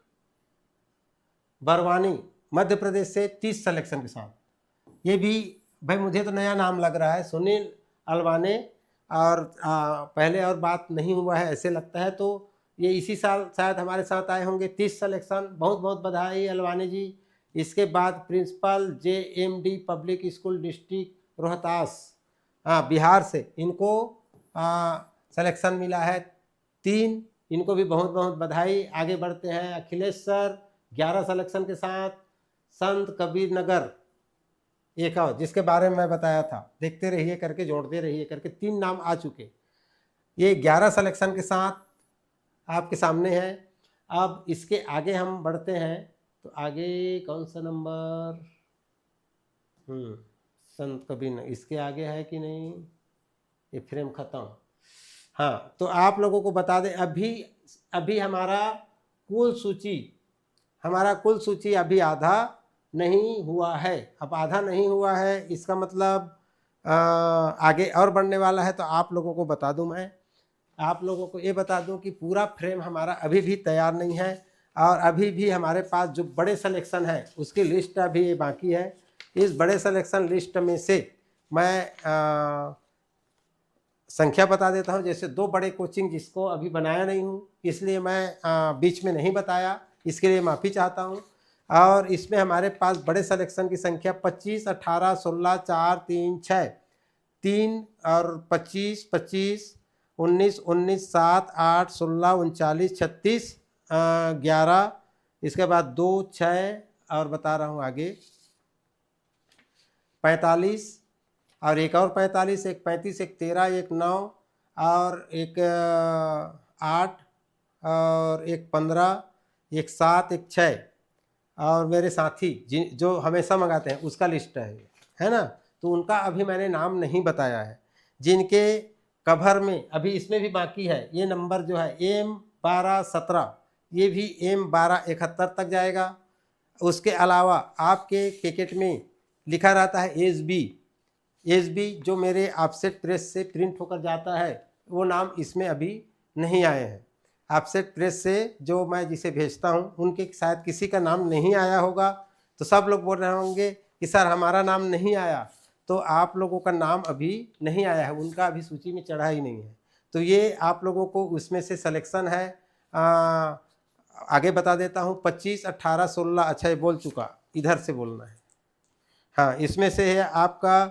बरवानी, मध्य प्रदेश से, 30 सिलेक्शन के साथ। ये भी भाई मुझे तो नया नाम लग रहा है, सुनील अलवाने, और पहले और बात नहीं हुआ है ऐसे लगता है, तो ये इसी साल शायद हमारे साथ आए होंगे। 30 सिलेक्शन, बहुत बहुत बधाई अलवाने जी। इसके बाद principal JMD public school, district Rohtas, Bihar से, इनको सिलेक्शन मिला है 3, इनको भी बहुत बहुत बधाई। आगे बढ़ते हैं। अखिलेश सर 11 सिलेक्शन के साथ, संत कबीर नगर एक और, जिसके बारे में मैं बताया था, देखते रहिए करके, जोड़ते रहिए करके, 3 नाम आ चुके। ये 11 सिलेक्शन के साथ आपके सामने है। अब इसके आगे हम बढ़ते हैं, तो आगे कौन सा नंबर, संत कबीर नगर, इसके आगे है कि नहीं, ये फ्रेम खत्म। हाँ, तो आप लोगों को बता दें, अभी हमारा कुल सूची अभी आधा नहीं हुआ है। अब आधा नहीं हुआ है, इसका मतलब आगे और बढ़ने वाला है। तो आप लोगों को बता दूं, मैं आप लोगों को ये बता दूं कि पूरा फ्रेम हमारा अभी भी तैयार नहीं है और अभी भी हमारे पास जो बड़े सिलेक्शन है उसकी लिस्ट अभी बाकी है। इस बड़े सिलेक्शन लिस्ट में से मैं संख्या बता देता हूं। जैसे 2 बड़े कोचिंग जिसको अभी बनाया नहीं हूं, इसलिए मैं बीच में नहीं बताया, इसके लिए माफ़ी चाहता हूं। और इसमें हमारे पास बड़े सिलेक्शन की संख्या 25, 18, 16, 4, 3, 6, 3 और 25, 25, 19, 19, 7, 8, 16, 39, 36, 11, इसके बाद 2, 6 और बता रहा हूँ आगे 45 और एक और 45, एक 35, एक 13, एक 9 और एक 8 और एक 15, एक 7, एक 6 और मेरे साथी जो हमेशा मंगाते हैं उसका लिस्ट है ना। तो उनका अभी मैंने नाम नहीं बताया है, जिनके कवर में अभी इसमें भी बाकी है। ये नंबर जो है M1217, ये भी M1271 तक जाएगा। उसके अलावा आपके क्रिकेट में लिखा रहता है एस बी जो मेरे ऑफसेट प्रेस से प्रिंट होकर जाता है, वो नाम इसमें अभी नहीं आए हैं। ऑफसेट प्रेस से जो मैं जिसे भेजता हूँ उनके शायद किसी का नाम नहीं आया होगा, तो सब लोग बोल रहे होंगे कि सर हमारा नाम नहीं आया। तो आप लोगों का नाम अभी नहीं आया है, उनका अभी सूची में चढ़ा ही नहीं है। तो ये आप लोगों को उसमें से सिलेक्शन है। आगे बता देता हूँ, 25, 18, 16, अच्छा ये बोल चुका, इधर से बोलना है। हाँ, इसमें से है आपका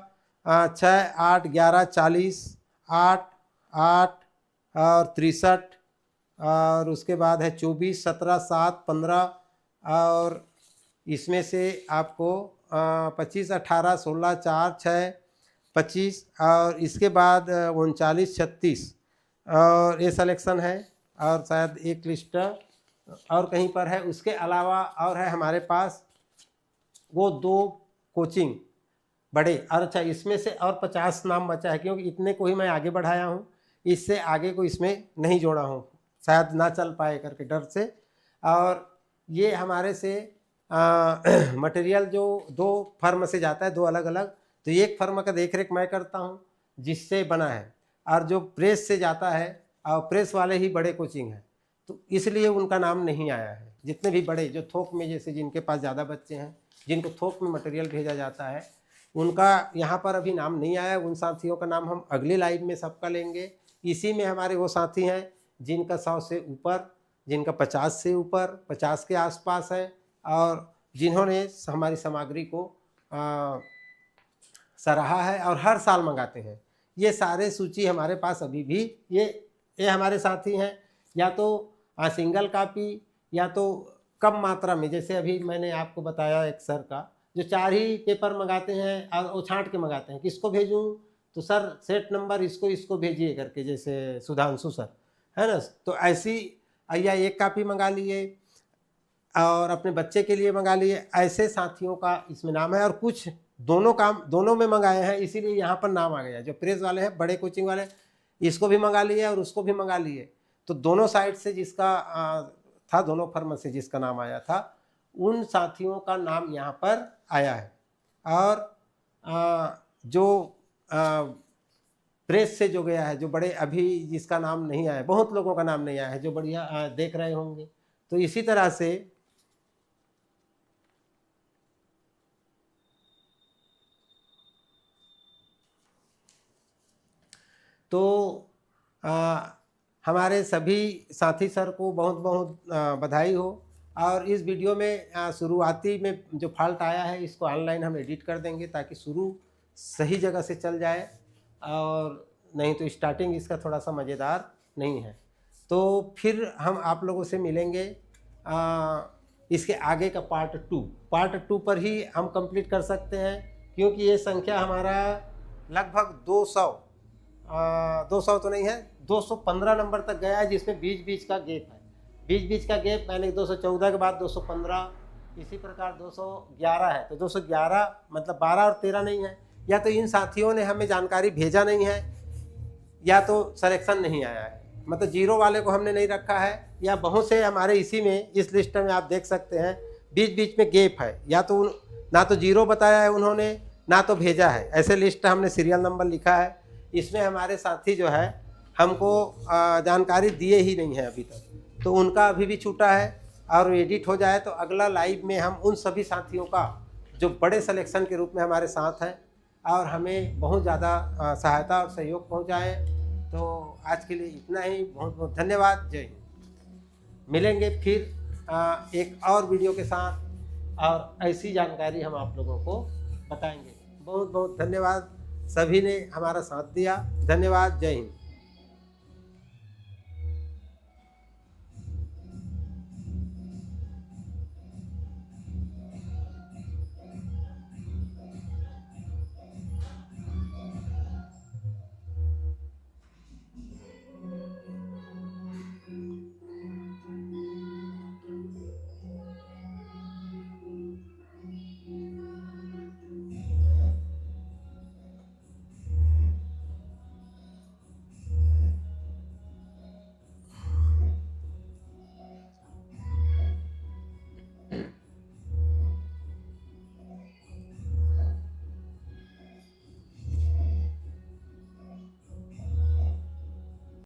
6, 8, 11, 40, 8, 8 और 63, और उसके बाद है 24, 17, 7, 15, और इसमें से आपको 25, 18, 16, 4, 6, 25, और इसके बाद 39, 36 और ये सिलेक्शन है। और शायद एक लिस्ट और कहीं पर है। उसके अलावा और है हमारे पास वो 2 कोचिंग बड़े। और अच्छा, इसमें से और 50 नाम बचा है, क्योंकि इतने को ही मैं आगे बढ़ाया हूँ, इससे आगे को इसमें नहीं जोड़ा हूँ, शायद ना चल पाए करके डर से। और ये हमारे से मटेरियल जो 2 फर्म से जाता है, 2 अलग अलग, तो एक फर्म का देख रेख मैं करता हूँ जिससे बना है, और जो प्रेस से जाता है, और प्रेस वाले ही बड़े कोचिंग हैं, तो इसलिए उनका नाम नहीं आया है। जितने भी बड़े जो थोक में, जैसे जिनके पास ज़्यादा बच्चे हैं, जिनको थोक में मटेरियल भेजा जाता है, उनका यहाँ पर अभी नाम नहीं आया। उन साथियों का नाम हम अगले लाइव में सबका लेंगे। इसी में हमारे वो साथी हैं जिनका 100 से ऊपर, जिनका 50 से ऊपर, 50 के आसपास है, और जिन्होंने हमारी सामग्री को सराहा है और हर साल मंगाते हैं। ये सारे सूची हमारे पास अभी भी ये हमारे साथी हैं, या तो सिंगल कापी या तो कम मात्रा में। जैसे अभी मैंने आपको बताया एक सर का, जो 4 ही पेपर मंगाते हैं और वो छांट के मंगाते हैं, किसको भेजूं, तो सर सेट नंबर इसको भेजिए करके, जैसे सुधांशु सर है ना। तो ऐसी या एक कापी मंगा लिए और अपने बच्चे के लिए मंगा लिए, ऐसे साथियों का इसमें नाम है। और कुछ दोनों में मंगाए हैं, इसीलिए यहाँ पर नाम आ गया। जो प्रेस वाले हैं, बड़े कोचिंग वाले, इसको भी मंगा लिए और उसको भी मंगा लिए। तो दोनों साइड से जिसका था, दोनों फर्म से जिसका नाम आया था, उन साथियों का नाम यहाँ पर आया है। और जो प्रेस से जो गया है, जो बड़े अभी जिसका नाम नहीं आया, बहुत लोगों का नाम नहीं आया है, जो बढ़िया देख रहे होंगे। तो इसी तरह से तो हमारे सभी साथी सर को बहुत बहुत बधाई हो। और इस वीडियो में शुरुआती में जो फॉल्ट आया है, इसको ऑनलाइन हम एडिट कर देंगे ताकि शुरू सही जगह से चल जाए, और नहीं तो स्टार्टिंग इसका थोड़ा सा मज़ेदार नहीं है। तो फिर हम आप लोगों से मिलेंगे इसके आगे का पार्ट 2 पर ही हम कंप्लीट कर सकते हैं, क्योंकि ये संख्या हमारा लगभग 200 तो नहीं है, 215 नंबर तक गया है, जिसमें बीच का गैप है। बीच का गैप यानी 214 के बाद 215, इसी प्रकार 211 है। तो 211 मतलब 12 और 13 नहीं है, या तो इन साथियों ने हमें जानकारी भेजा नहीं है, या तो सिलेक्शन नहीं आया है, मतलब 0 वाले को हमने नहीं रखा है, या बहुत से हमारे इसी में इस लिस्ट में आप देख सकते हैं बीच में गैप है, या तो ना तो 0 बताया है उन्होंने, ना तो भेजा है। ऐसे लिस्ट हमने सीरियल नंबर लिखा है। इसमें हमारे साथी जो है हमको जानकारी दिए ही नहीं है अभी तक, तो उनका अभी भी छूटा है। और एडिट हो जाए तो अगला लाइव में हम उन सभी साथियों का जो बड़े सिलेक्शन के रूप में हमारे साथ हैं और हमें बहुत ज़्यादा सहायता और सहयोग पहुंचाए। तो आज के लिए इतना ही, बहुत बहुत धन्यवाद। जय हिंद। मिलेंगे फिर एक और वीडियो के साथ, और ऐसी जानकारी हम आप लोगों को बताएंगे। बहुत बहुत धन्यवाद, सभी ने हमारा साथ दिया। धन्यवाद। जय हिंद।